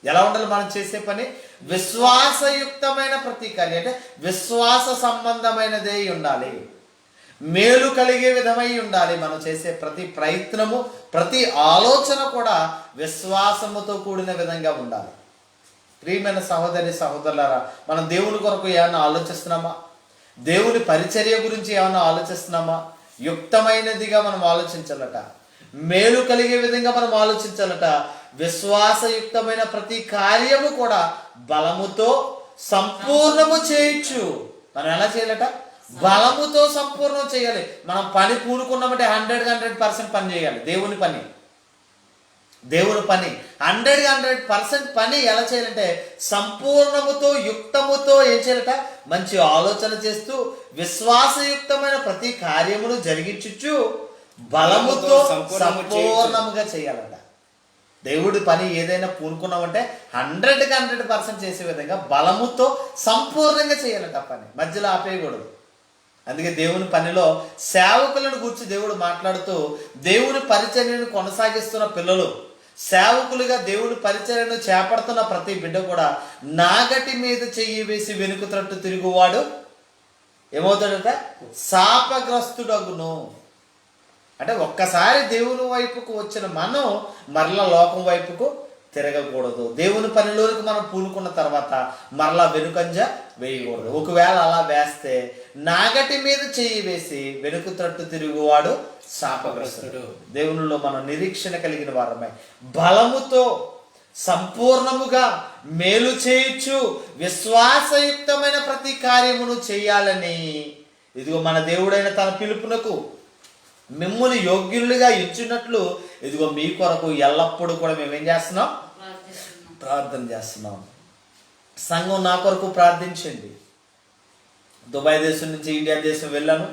ఎలా ఉండాలి మనం చేసే పని? విశ్వాసయుక్తమైన ప్రతి కార్యం అంటే విశ్వాస సంబంధమైనదే ఉండాలి, మేలు కలిగే విధమై ఉండాలి. మనం చేసే ప్రతి ప్రయత్నము ప్రతి ఆలోచన కూడా విశ్వాసముతో కూడిన విధంగా ఉండాలి. ప్రియమైన సహోదరి సహోదరులారా, మనం దేవుని కొరకు ఏమన్నా ఆలోచిస్తున్నామా? దేవుని పరిచర్య గురించి ఏమన్నా ఆలోచిస్తున్నామా? యుక్తమైనదిగా మనం ఆలోచించాలట, మేలు కలిగే విధంగా మనం ఆలోచించాలట. విశ్వాసయుక్తమైన ప్రతి కార్యము కూడా బలముతో సంపూర్ణము చేయొచ్చు. మనం ఎలా చేయాలట? బలముతో సంపూర్ణం చేయాలి. మనం పని పూనుకున్నామంటే 100% పని చేయాలి. దేవుని పని 100% పని ఎలా చేయాలంటే సంపూర్ణముతో యుక్తముతో ఏం చేయాలట? మంచి ఆలోచన చేస్తూ విశ్వాసయుక్తమైన ప్రతి కార్యమును జరిగించుచు బలముతో సంపూర్ణముగా చేయాలట. దేవుడి పని ఏదైనా పూనుకున్నామంటే 100% చేసే విధంగా బలముతో సంపూర్ణంగా చేయాలట. పని మధ్యలో ఆపేయకూడదు. అందుకే దేవుని పనిలో సేవకులను గురించి దేవుడు మాట్లాడుతూ, దేవుని పరిచర్యను కొనసాగిస్తున్న పిల్లలు, సేవకులుగా దేవుని పరిచర్యను చేపడుతున్న ప్రతి బిడ్డ కూడా నాగటి మీద చెయ్యి వేసి వెనుకతట్టు తిరుగువాడు ఏమవుతాడట? శాపగ్రస్తుడగును. అంటే ఒక్కసారి దేవుని వైపుకు వచ్చిన మనం మరలా లోకం వైపుకు తిరగకూడదు. దేవుని పనిలోనికి మనం పూనుకున్న తర్వాత మరలా వెనుకంజ వేయకూడదు. ఒకవేళ అలా వేస్తే నాగటి మీద చెయ్యి వేసి వెనుక తట్టు తిరుగువాడు శాపగ్రస్తుడు. దేవునిలో మనం నిరీక్షణ కలిగిన వారమై బలముతో సంపూర్ణముగా మేలు చేయొచ్చు విశ్వాసయుక్తమైన ప్రతి కార్యమును చేయాలని, ఇదిగో మన దేవుడైన తన పిలుపునకు మిమ్ముని యోగ్యులుగా ఎంచున్నట్లు ఇదిగో మీ కొరకు ఎల్లప్పుడూ కూడా మేమేం చేస్తున్నాం? ప్రార్థన చేస్తున్నాం. సంఘం నా కొరకు ప్రార్థించండి. దుబాయ్ దేశం నుంచి ఇండియా దేశం వెళ్ళాను,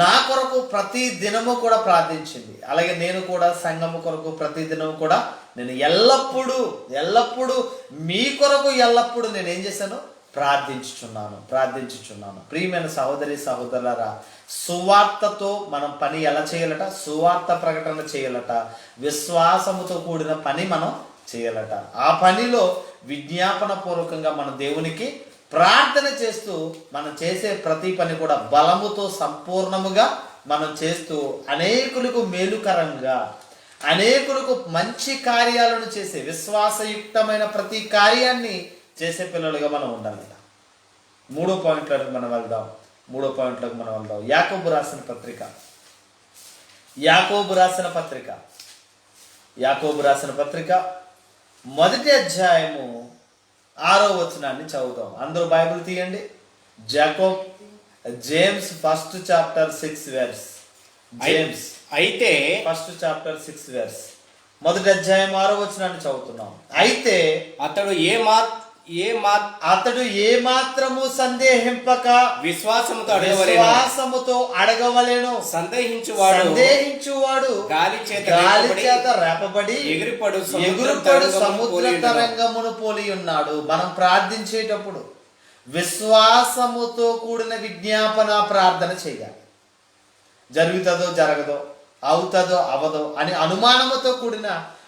నా కొరకు ప్రతి దినము కూడా ప్రార్థించండి. అలాగే నేను కూడా సంఘము కొరకు ప్రతి దినము కూడా నేను ఎల్లప్పుడూ మీ కొరకు ఎల్లప్పుడూ నేను ఏం చేశాను? ప్రార్థించుచున్నాను. ప్రియమైన సహోదరి సహోదరులారా, సువార్తతో మనం పని ఎలా చేయాలట? సువార్త ప్రకటన చేయాలట. విశ్వాసముతో కూడిన పని మనం చేయాలట. ఆ పనిలో విజ్ఞాపన పూర్వకంగా మన దేవునికి ప్రార్థన చేస్తూ మనం చేసే ప్రతి పని కూడా బలముతో సంపూర్ణముగా మనం చేస్తూ అనేకులకు మేలుకరంగా, అనేకులకు మంచి కార్యాలను చేసే విశ్వాసయుక్తమైన ప్రతి కార్యాన్ని చేసే పిల్లలుగా మనం ఉండాలి. మూడో పాయింట్లోకి మనం వెళ్దాం. యాకోబు రాసిన పత్రిక మొదటి అధ్యాయము 6వ వచనాన్ని చదువుదాం. అందరూ బైబిల్ తీయండి. James first chapter 6 verse. James అయితే ఫస్ట్ చాప్టర్ 6 వెర్స్, మొదటి అధ్యాయం 6వ వచనాన్ని చదువుతున్నాం. అయితే అతడు ఏ మాత్రము సందేహింపక విశ్వాసముతో అడగవలెను. సందేహించువాడు గాలి చేత రేపబడి ఎగురుపడు సముద్ర తరంగమును పోలి ఉన్నాడు. మనం ప్రార్థించేటప్పుడు విశ్వాసముతో కూడిన విజ్ఞాపన ప్రార్థన చేయాలి. జరుగుతుందో జరగదో, అవుతుందో అవదో అని అనుమానముతో కూడిన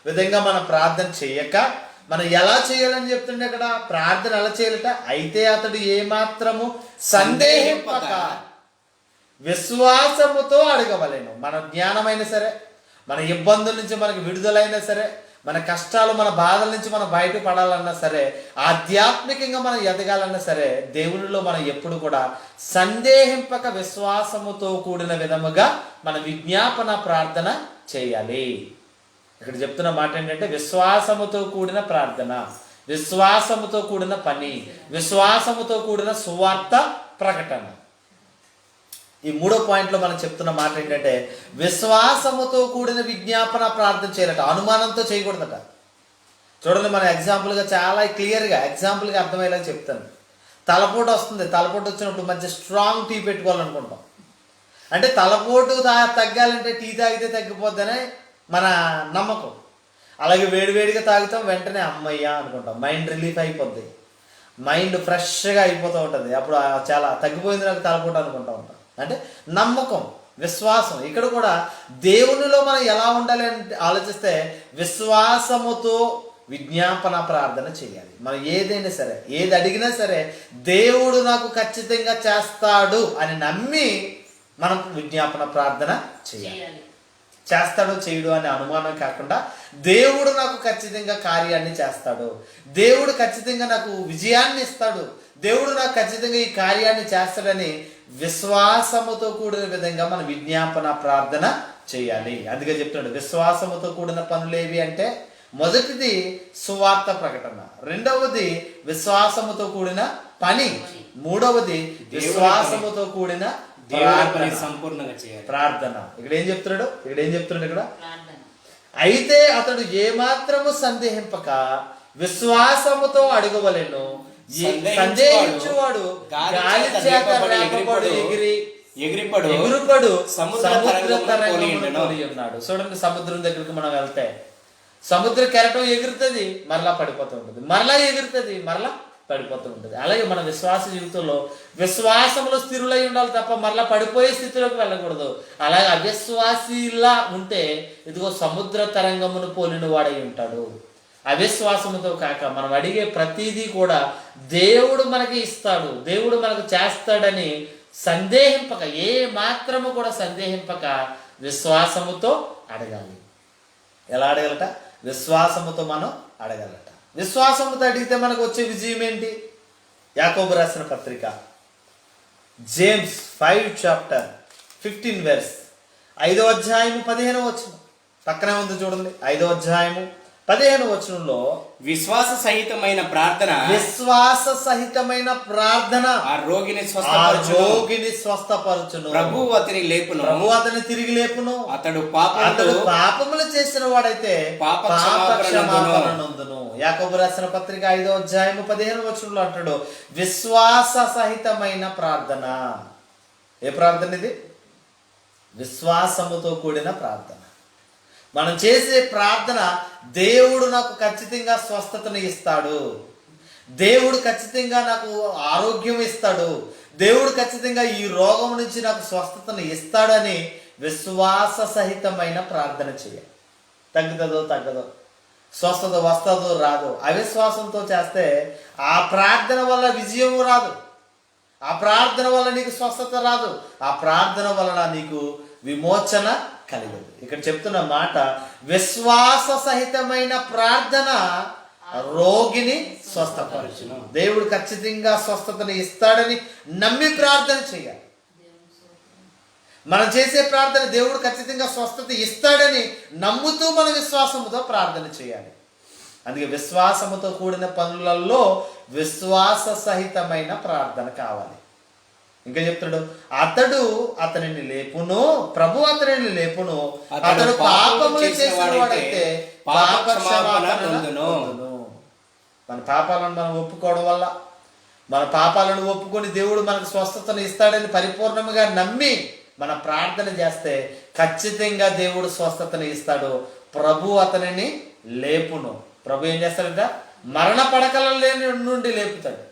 విధంగా మనం ప్రార్థన చేయక, మనం ఎలా చేయాలని చెప్తుండే అక్కడ. ప్రార్థన ఎలా చేయాలట? అయితే అతడు ఏమాత్రము సందేహింపక విశ్వాసముతో అడగవలెను. మన జ్ఞానమైనా సరే, మన ఇబ్బందుల నుంచి మనకు విడుదలైనా సరే, మన కష్టాలు మన బాధల నుంచి మనం బయటపడాలన్నా సరే, ఆధ్యాత్మికంగా మనం ఎదగాలన్నా సరే, దేవునిలో మనం ఎప్పుడు కూడా సందేహింపక విశ్వాసముతో కూడిన విధముగా మన విజ్ఞాపన ప్రార్థన చేయాలి. ఇక్కడ చెప్తున్న మాట ఏంటంటే విశ్వాసముతో కూడిన ప్రార్థన, విశ్వాసముతో కూడిన పని, విశ్వాసముతో కూడిన సువార్త ప్రకటన. ఈ 3వ పాయింట్లో మనం చెప్తున్న మాట ఏంటంటే విశ్వాసముతో కూడిన విజ్ఞాపన ప్రార్థన చేయాలట. అనుమానంతో చేయకూడదట. చూడండి, మన ఎగ్జాంపుల్గా చాలా క్లియర్గా ఎగ్జాంపుల్గా అర్థమయ్యేలా చెప్తాను. తలపోటు వస్తుంది. తలపోటు వచ్చినప్పుడు మంచి స్ట్రాంగ్ టీ పెట్టుకోవాలనుకుంటాం. అంటే తలపోటు తగ్గాలంటే టీ తాగితే తగ్గిపోద్దనే మన నమ్మకం. అలాగే వేడివేడిగా తాగుతాం, వెంటనే అమ్మయ్యా అనుకుంటాం, మైండ్ రిలీఫ్ అయిపోద్ది, మైండ్ ఫ్రెష్గా అయిపోతూ ఉంటుంది. అప్పుడు చాలా తగ్గిపోయింది నాకు తలపోటు అనుకుంటూ ఉంటాం. అంటే నమ్మకం, విశ్వాసం. ఇక్కడ కూడా దేవునిలో మనం ఎలా ఉండాలి అని ఆలోచిస్తే విశ్వాసముతో విజ్ఞాపన ప్రార్థన చేయాలి. మనం ఏదైనా సరే, ఏది అడిగినా సరే దేవుడు నాకు ఖచ్చితంగా చేస్తాడు అని నమ్మి మనం విజ్ఞాపన ప్రార్థన చేయాలి. చేస్తాడో చేయడు అనే అనుమానం కాకుండా దేవుడు నాకు ఖచ్చితంగా కార్యాన్ని చేస్తాడు, దేవుడు ఖచ్చితంగా నాకు విజయాన్ని ఇస్తాడు, దేవుడు నాకు ఖచ్చితంగా ఈ కార్యాన్ని చేస్తాడని విశ్వాసముతో కూడిన విధంగా మన విజ్ఞాపన ప్రార్థన చేయాలి. అందుకే చెప్తున్నాడు విశ్వాసముతో కూడిన పనులేవి అంటే మొదటిది సువార్త ప్రకటన, రెండవది విశ్వాసముతో కూడిన పని, మూడవది విశ్వాసముతో కూడిన సంపూర్ణంగా చేయాలి ప్రార్థన. ఇక్కడ ఏం చెప్తున్నాడు? ఇక్కడ అయితే అతడు ఏమాత్రము సందేహింపక విశ్వాసముతో అడగవలెను. సందేహించువాడు గాలి చేత రేపబడు ఎగురుపడు సముద్ర తరంగమును పోలి ఉన్నాడు. చూడండి, సముద్రం దగ్గరికి మనం వెళ్తే సముద్ర కెరటం ఎగురుతుంది, మరలా పడిపోతూ ఉంటుంది, మరలా ఎగురుతుంది, మరలా పడిపోతూ ఉంటుంది. అలాగే మన విశ్వాస జీవితంలో విశ్వాసంలో స్థిరులై ఉండాలి తప్ప మరలా పడిపోయే స్థితిలోకి వెళ్ళకూడదు. అలాగే అవిశ్వాసిలా ఉంటే ఇదిగో సముద్ర తరంగమును పోలిన వాడై ఉంటాడు. అవిశ్వాసముతో కాక మనం అడిగే ప్రతిదీ కూడా దేవుడు మనకి ఇస్తాడు, దేవుడు మనకు చేస్తాడని సందేహింపక, ఏ మాత్రము కూడా సందేహింపక విశ్వాసముతో అడగాలి. ఎలా అడగలట? విశ్వాసముతో మనం అడగలట. విశ్వాసముతో అడిగితే మనకు వచ్చే విజయం ఏంటి? యాకోబు రాసిన పత్రిక జేమ్స్ 5 చాప్టర్ 15 వెర్స్, 5వ అధ్యాయము 15వ వచనం పక్కనే ఉంది చూడండి. 5వ అధ్యాయము 15వ వచనంలో విశ్వాస సహితమైన ప్రార్థన ఆ రోగిని స్వస్థపరచును. ప్రభువు అతని తిరిగి లేపును. అతడు పాపములు చేసిన వాడైతే పాప క్షమాపణ నొందును. యాకోబు రాసిన పత్రిక 5వ అధ్యాయము 15వ వచనంలో అంటాడు విశ్వాస సహితమైన ప్రార్థన. ఏ ప్రార్థన ఇది? విశ్వాసముతో కూడిన ప్రార్థన. మనం చేసే ప్రార్థన దేవుడు నాకు ఖచ్చితంగా స్వస్థతను ఇస్తాడు, దేవుడు ఖచ్చితంగా నాకు ఆరోగ్యం ఇస్తాడు, దేవుడు ఖచ్చితంగా ఈ రోగం నుంచి నాకు స్వస్థతను ఇస్తాడని విశ్వాస సహితమైన ప్రార్థన చేయాలి. తగ్గుతుందో తగ్గదో, స్వస్థత వస్తుందో రాదో, అవిశ్వాసంతో చేస్తే ఆ ప్రార్థన వల్ల విజయం రాదు, ఆ ప్రార్థన వల్ల నీకు స్వస్థత రాదు, ఆ ప్రార్థన వలన నీకు విమోచన కలిగదు. ఇక్కడ చెప్తున్న మాట విశ్వాస సహితమైన ప్రార్థన రోగిని స్వస్థపరచును. దేవుడు ఖచ్చితంగా స్వస్థతను ఇస్తాడని నమ్మి ప్రార్థన చేయాలి. మనం చేసే ప్రార్థన దేవుడు ఖచ్చితంగా స్వస్థత ఇస్తాడని నమ్ముతూ మన విశ్వాసముతో ప్రార్థన చేయాలి. అందుకే విశ్వాసముతో కూడిన పనులలో విశ్వాస సహితమైన ప్రార్థన కావాలి. ఇంకా చెప్తాడు, అతడు అతనిని లేపును, ప్రభు అతనిని లేపును, అతడు పాపములు చేసిన వాడైతే పాప క్షమాపణ పొందును. మన పాపాలను మనం ఒప్పుకోవడం వల్ల, మన పాపాలను ఒప్పుకొని దేవుడు మనకు స్వస్థతను ఇస్తాడని పరిపూర్ణంగా నమ్మి మన ప్రార్థన చేస్తే ఖచ్చితంగా దేవుడు స్వస్థతను ఇస్తాడు. ప్రభు అతనిని లేపును. ప్రభు ఏం చేస్తాడంట? మరణ పడకల నుండి లేపుతాడు.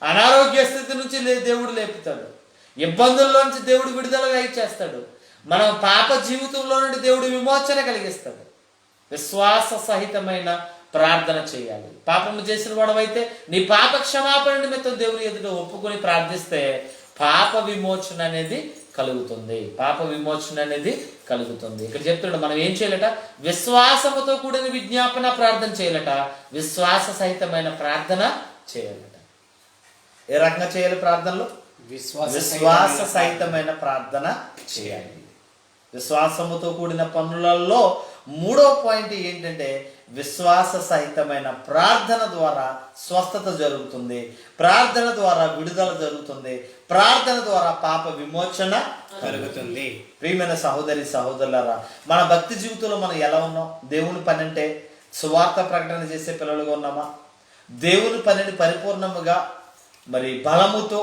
అనారోగ్య స్థితి నుంచి దేవుడు లేపుతాడు. ఇబ్బందుల్లో నుంచి దేవుడు విడుదలగా ఇచ్చేస్తాడు. మన పాప జీవితంలో నుండి దేవుడు విమోచన కలిగిస్తాడు. విశ్వాస సహితమైన ప్రార్థన చేయాలి. పాపము చేసిన వాడవైతే నీ పాప క్షమాపణ నిమిత్తం దేవుని ఎదుట ఒప్పుకొని ప్రార్థిస్తే పాప విమోచన అనేది కలుగుతుంది. పాప విమోచన అనేది కలుగుతుంది. ఇక్కడ చెప్తున్నాడు, మనం ఏం చేయాలట? విశ్వాసముతో కూడిన విజ్ఞాపన ప్రార్థన చేయాలట. విశ్వాస సహితమైన ప్రార్థన చేయాలట. ఏ రకంగా చేయాలి ప్రార్థనలో? విశ్వాస సహితమైన ప్రార్థన చేయాలి. విశ్వాసముతో కూడిన పనులలో మూడో పాయింట్ ఏంటంటే, విశ్వాస సహితమైన ప్రార్థన ద్వారా స్వస్థత జరుగుతుంది, ప్రార్థన ద్వారా విడుదల జరుగుతుంది, ప్రార్థన ద్వారా పాప విమోచన కలుగుతుంది. ప్రియమైన సహోదరి సహోదరులారా, మన భక్తి జీవితంలో మనం ఎలా ఉన్నాం? దేవుని పని అంటే సువార్త ప్రకటన చేసే పిల్లలుగా ఉన్నామా? దేవుని పనిని పరిపూర్ణముగా మరి బలముతో,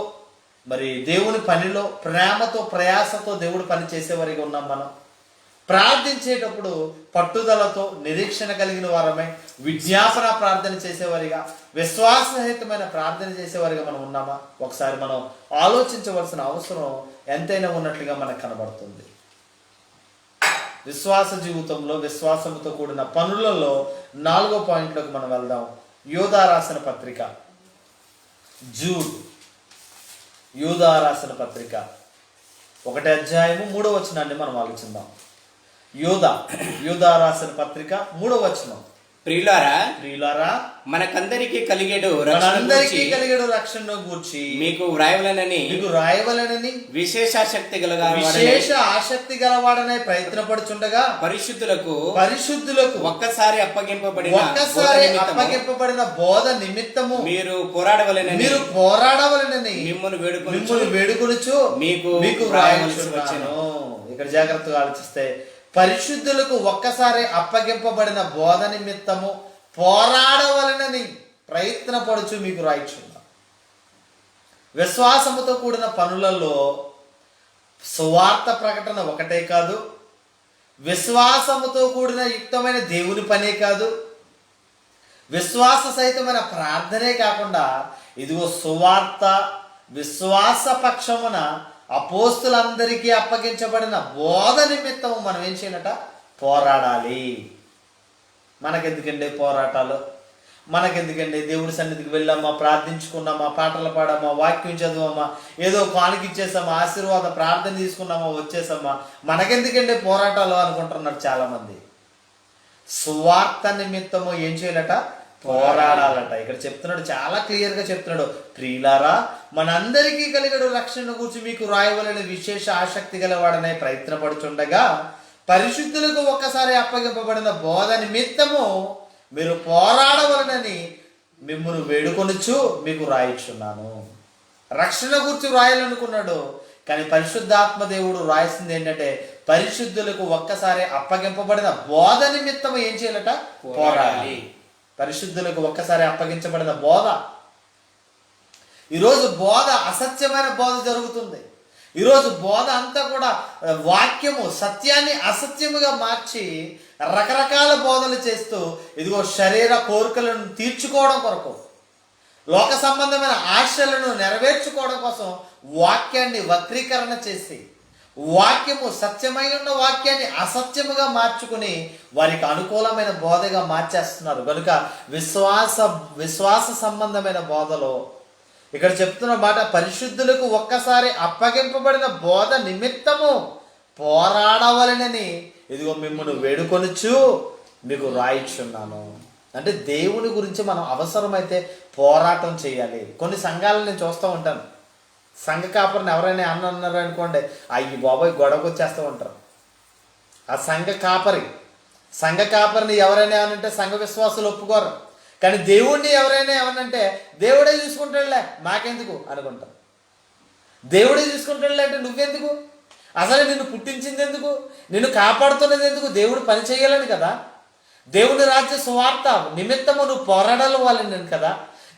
మరి దేవుని పనిలో ప్రేమతో ప్రయాసతో దేవుడి పని చేసేవారిగా ఉన్నాం. మనం ప్రార్థించేటప్పుడు పట్టుదలతో నిరీక్షణ కలిగిన వారమై విజ్ఞాపన ప్రార్థన చేసేవారిగా, విశ్వాసరహితమైన ప్రార్థన చేసేవారిగా మనం ఉన్నామా? ఒకసారి మనం ఆలోచించవలసిన అవసరం ఎంతైనా ఉన్నట్లుగా మనకు కనబడుతుంది. విశ్వాస జీవితంలో విశ్వాసంతో కూడిన పనులలో 4వ పాయింట్లోకి మనం వెళ్దాం. యోధా రాసిన పత్రిక, జూడ్, యోధా రాసిన పత్రిక 1వ అధ్యాయము 3వ వచనాన్ని మనం ఆలోచిద్దాం. యోధా రాసిన పత్రిక 3వ వచనం. ప్రియులారా, మనకందరికీ కలిగేడు రక్షణ గూర్చి మీకు వ్రాయవలనని విశేష ఆసక్తి గలవాడనే ప్రయత్నపడుచుండగా పరిశుద్ధులకు ఒక్కసారి అప్పగింపబడిన బోధ నిమిత్తము మీరు పోరాడవలనని మిమ్మల్ని వేడుకొనుచు మీకు వ్రాయవలసివచ్చెను. ఇక్కడ జాగ్రత్తగా ఆలోచిస్తే, పరిశుద్ధులకు ఒక్కసారి అప్పగింపబడిన బోధ నిమిత్తము పోరాడవలనని ప్రయత్నపడుచు మీకు రాయిచున్నా. విశ్వాసముతో కూడిన పనులలో సువార్త ప్రకటన ఒకటే కాదు, విశ్వాసముతో కూడిన యుక్తమైన దేవుని పనే కాదు, విశ్వాస సహితమైన ప్రార్థనే కాకుండా ఇదిగో సువార్త విశ్వాస పక్షమున అపోస్తులందరికీ అప్పగించబడిన బోధ నిమిత్తము మనం ఏం చేయాలట? పోరాడాలి. మనకెందుకండి పోరాటాలు? మనకెందుకండి? దేవుడి సన్నిధికి వెళ్ళామా, ప్రార్థించుకున్నామా, పాటలు పాడామా, వాక్యం చదివామా, ఏదో కానుక ఇచ్చేసామా, ఆశీర్వాద ప్రార్థన తీసుకున్నామా, వచ్చేసామా, మనకెందుకండి పోరాటాలు అనుకుంటున్నారు చాలామంది. సువార్త నిమిత్తము ఏం చేయాలట? పోరాడాలట. ఇక్కడ చెప్తున్నాడు, చాలా క్లియర్గా చెప్తున్నాడు, ప్రియులారా, మనందరికీ కలిగడు రక్షణ గురించి మీకు రాయవలన విశేష ఆసక్తి గలవాడనే ప్రయత్నపడుచుండగా పరిశుద్ధులకు ఒక్కసారి అప్పగింపబడిన బోధ నిమిత్తము మీరు పోరాడవలనని మిమ్మల్ని వేడుకొనుచు మీకు రాయిచున్నాను. రక్షణ గురించి రాయాలనుకున్నాడు, కానీ పరిశుద్ధాత్మ దేవుడు రాయాల్సింది ఏంటంటే, పరిశుద్ధులకు ఒక్కసారి అప్పగింపబడిన బోధ నిమిత్తము ఏం చేయాలట? పోరాడాలి. పరిశుద్ధులకు ఒక్కసారి అప్పగించబడిన బోధ. ఈరోజు బోధ అసత్యమైన బోధ జరుగుతుంది. ఈరోజు బోధ అంతా కూడా వాక్యము సత్యాన్ని అసత్యముగా మార్చి రకరకాల బోధలు చేస్తూ ఇదిగో శరీర కోరికలను తీర్చుకోవడం కొరకు, లోక సంబంధమైన ఆశలను నెరవేర్చుకోవడం కోసం వాక్యాన్ని వక్రీకరణ చేసి, వాక్యము సత్యమై ఉన్న వాక్యాన్ని అసత్యముగా మార్చుకుని వారికి అనుకూలమైన బోధగా మార్చేస్తున్నారు. కనుక విశ్వాస సంబంధమైన బోధలో ఇక్కడ చెప్తున్న మాట, పరిశుద్ధులకు ఒక్కసారి అప్పగింపబడిన బోధ నిమిత్తము పోరాడవలనని ఇదిగో మిమ్మల్ని వేడుకొనుచు మీకు రాయిచున్నాను. అంటే దేవుని గురించి మనం అవసరమైతే పోరాటం చేయాలి. కొన్ని సంఘాలను నేను చూస్తూ ఉంటాను, సంఘ కాపరిని ఎవరైనా అన్నారు అనుకోండి, అయ్యి బాబాయ్ గొడవకు వచ్చేస్తూ ఉంటారు. ఆ సంఘ కాపరిని ఎవరైనా ఏమనంటే సంఘ విశ్వాసులు ఒప్పుకోరు. కానీ దేవుణ్ణి ఎవరైనా ఏమనంటే దేవుడే చూసుకుంటాడులే మాకెందుకు అనుకుంటారు. దేవుడే చూసుకుంటాడులే అంటే నువ్వెందుకు? అసలు నిన్ను పుట్టించింది ఎందుకు? నిన్ను కాపాడుతున్నది ఎందుకు? దేవుడు పని చేయాలని కదా. దేవుని రాజ్య సువార్త నిమిత్తము నువ్వు పోరాడాలని కదా.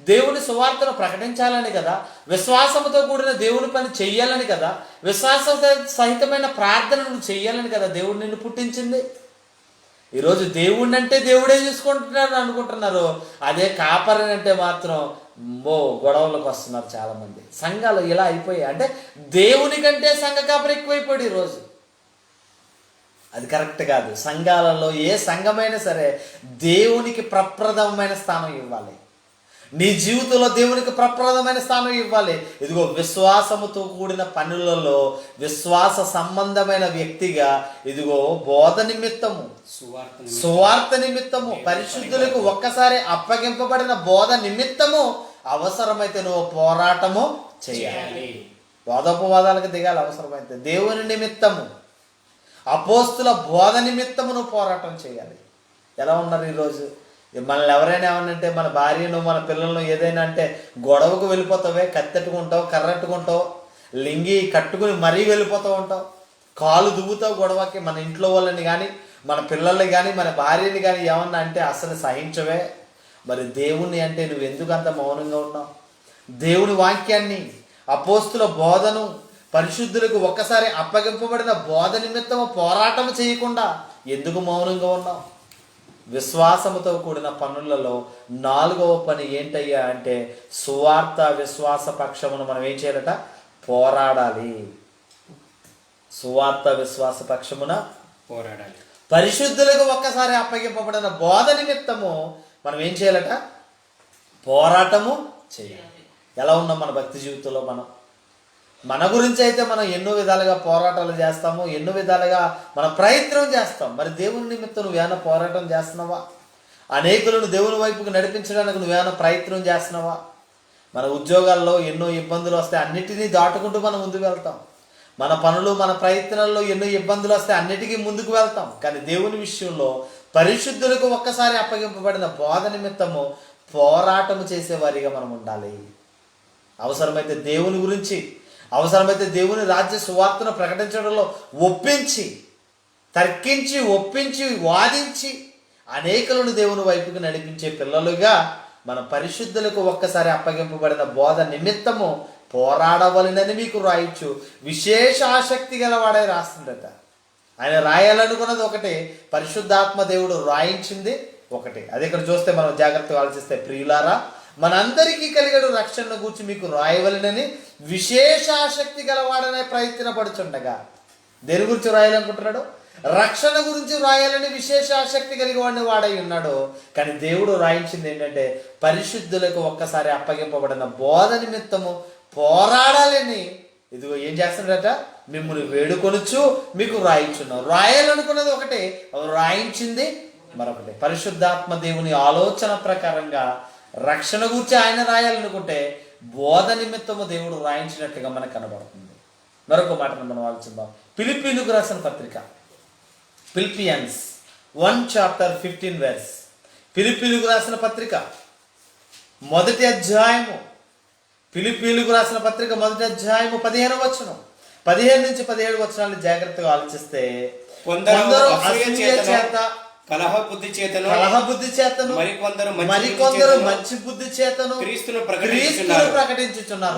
దేవుని సువార్తను ప్రకటించాలని కదా. విశ్వాసంతో కూడిన దేవుని పని చెయ్యాలని కదా. విశ్వాస సహితమైన ప్రార్థన నువ్వు చెయ్యాలని కదా దేవుడు నిన్ను పుట్టించింది. ఈరోజు దేవుడిని అంటే దేవుడే చూసుకుంటున్నారు అనుకుంటున్నారు. అదే కాపరిని అంటే మాత్రం గొడవలకు వస్తున్నారు చాలామంది. సంఘాలు ఇలా అయిపోయాయి. అంటే దేవుని కంటే సంఘ కాపరి ఎక్కువైపోయాడు ఈరోజు. అది కరెక్ట్ కాదు. సంఘాలలో ఏ సంఘమైనా సరే దేవునికి ప్రప్రథమమైన స్థానం ఇవ్వాలి. నీ జీవితంలో దేవునికి ప్రప్రథమైన స్థానం ఇవ్వాలి. ఇదిగో విశ్వాసముతో కూడిన పనులలో విశ్వాస సంబంధమైన వ్యక్తిగా ఇదిగో బోధ నిమిత్తము, సువార్త నిమిత్తము, పరిశుద్ధులకు ఒక్కసారి అప్పగింపబడిన బోధ నిమిత్తము అవసరమైతే నువ్వు పోరాటము చేయాలి. వాదోపవాదాలకు దిగాలి అవసరమైతే. దేవుని నిమిత్తము, అపోస్తుల బోధ నిమిత్తము నువ్వు పోరాటం చేయాలి. ఎలా ఉన్నారు ఈరోజు? మనల్ని ఎవరైనా ఏమనంటే, మన భార్యను మన పిల్లలను ఏదైనా అంటే గొడవకు వెళ్ళిపోతావే, కత్తెట్టుకుంటావు, కర్రట్టుకుంటావు, లింగి కట్టుకుని మరీ వెళ్ళిపోతూ ఉంటావు, కాలు దువ్వుతావు గొడవకి. మన ఇంట్లో వాళ్ళని కానీ మన పిల్లల్ని కానీ మన భార్యని కానీ ఏమన్నా అంటే అసలు సహించవే. మరి దేవుణ్ణి అంటే నువ్వు ఎందుకు అంత మౌనంగా ఉన్నావు? దేవుని వాక్యాన్ని, అపోస్తుల బోధను, పరిశుద్ధులకు ఒక్కసారి అప్పగింపబడిన బోధ నిమిత్తము పోరాటం చేయకుండా ఎందుకు మౌనంగా ఉన్నావు? విశ్వాసముతో కూడిన పనులలో 4వ పని ఏంటయ్యా అంటే సువార్త విశ్వాస పక్షమును మనం ఏం చేయాలట? పోరాడాలి. సువార్త విశ్వాస పక్షమున పోరాడాలి. పరిశుద్ధులకు ఒక్కసారి అప్పగింపబడిన బోధ నిమిత్తము మనం ఏం చేయాలట? పోరాటము చేయాలి. ఎలా ఉన్నాం మన భక్తి జీవితంలో? మన గురించి అయితే మనం ఎన్నో విధాలుగా పోరాటాలు చేస్తాము, ఎన్నో విధాలుగా మనం ప్రయత్నం చేస్తాం. మరి దేవుని నిమిత్తం నువ్వేమైనా పోరాటం చేస్తున్నావా? అనేకులను దేవుని వైపుకు నడిపించడానికి నువ్వేమైనా ప్రయత్నం చేస్తున్నావా? మన ఉద్యోగాల్లో ఎన్నో ఇబ్బందులు వస్తే అన్నిటినీ దాటుకుంటూ మనం ముందుకు వెళ్తాం. మన పనులు, మన ప్రయత్నాల్లో ఎన్నో ఇబ్బందులు వస్తే అన్నిటికీ ముందుకు వెళ్తాం. కానీ దేవుని విషయంలో పరిశుద్ధులకు ఒక్కసారి అప్పగింపబడిన బోధ నిమిత్తము పోరాటము చేసేవారిగా మనం ఉండాలి. అవసరమైతే దేవుని గురించి, అవసరమైతే దేవుని రాజ్య సువార్తను ప్రకటించడంలో తర్కించి ఒప్పించి వాదించి అనేకులను దేవుని వైపుకి నడిపించే పిల్లలుగా మన పరిశుద్ధులకు ఒక్కసారి అప్పగింపబడిన బోధ నిమిత్తము పోరాడవలనని మీకు రాయొచ్చు. విశేష ఆసక్తి గలవాడే రాస్తుందట. ఆయన రాయాలనుకున్నది ఒకటే, పరిశుద్ధాత్మ దేవుడు రాయించింది ఒకటే. అది ఇక్కడ చూస్తే మనం జాగ్రత్తగా ఆలోచిస్తే, ప్రియులారా మనందరికీ కలిగడు రక్షణను గూర్చి మీకు రాయవలనని విశేష ఆసక్తి గలవాడనే ప్రయత్నపడుచుండగా. దేని గురించి రాయాలనుకుంటున్నాడు? రక్షణ గురించి రాయాలని విశేష ఆసక్తి కలిగి వాడై ఉన్నాడు. కానీ దేవుడు రాయించింది ఏంటంటే పరిశుద్ధులకు ఒక్కసారి అప్పగింపబడిన బోధ నిమిత్తము పోరాడాలని. ఇదిగో ఏం చేస్తున్నాడట? మిమ్మల్ని వేడుకొనుచు మీకు రాయించున్నావు. రాయాలనుకున్నది ఒకటే, రాయించింది మరొకటి. పరిశుద్ధాత్మ దేవుని ఆలోచన ప్రకారంగా రక్షణ గురించి ఆయన రాయాలనుకుంటే బోధ నిమిత్తము దేవుడు రాయించినట్టుగా మనకు కనబడుతుంది. మరొక మాటను మనం ఆలోచిద్దాం. ఫిలిప్పీలకు రాసిన పత్రిక, ఫిలిపియన్స్ 1:15. ఫిలిప్పీలకు రాసిన పత్రిక 1వ అధ్యాయము, ఫిలిప్పీలకు రాసిన పత్రిక 1వ అధ్యాయము 15వ వచనం, 15 నుంచి 17 వచనాలను జాగ్రత్తగా ఆలోచిస్తే, కొందరు అసూయ చేత, కలహ బుద్ధి చేతను మరికొందరు మంచి బుద్ధి చేతను క్రీస్తును ప్రకటించుచున్నారు.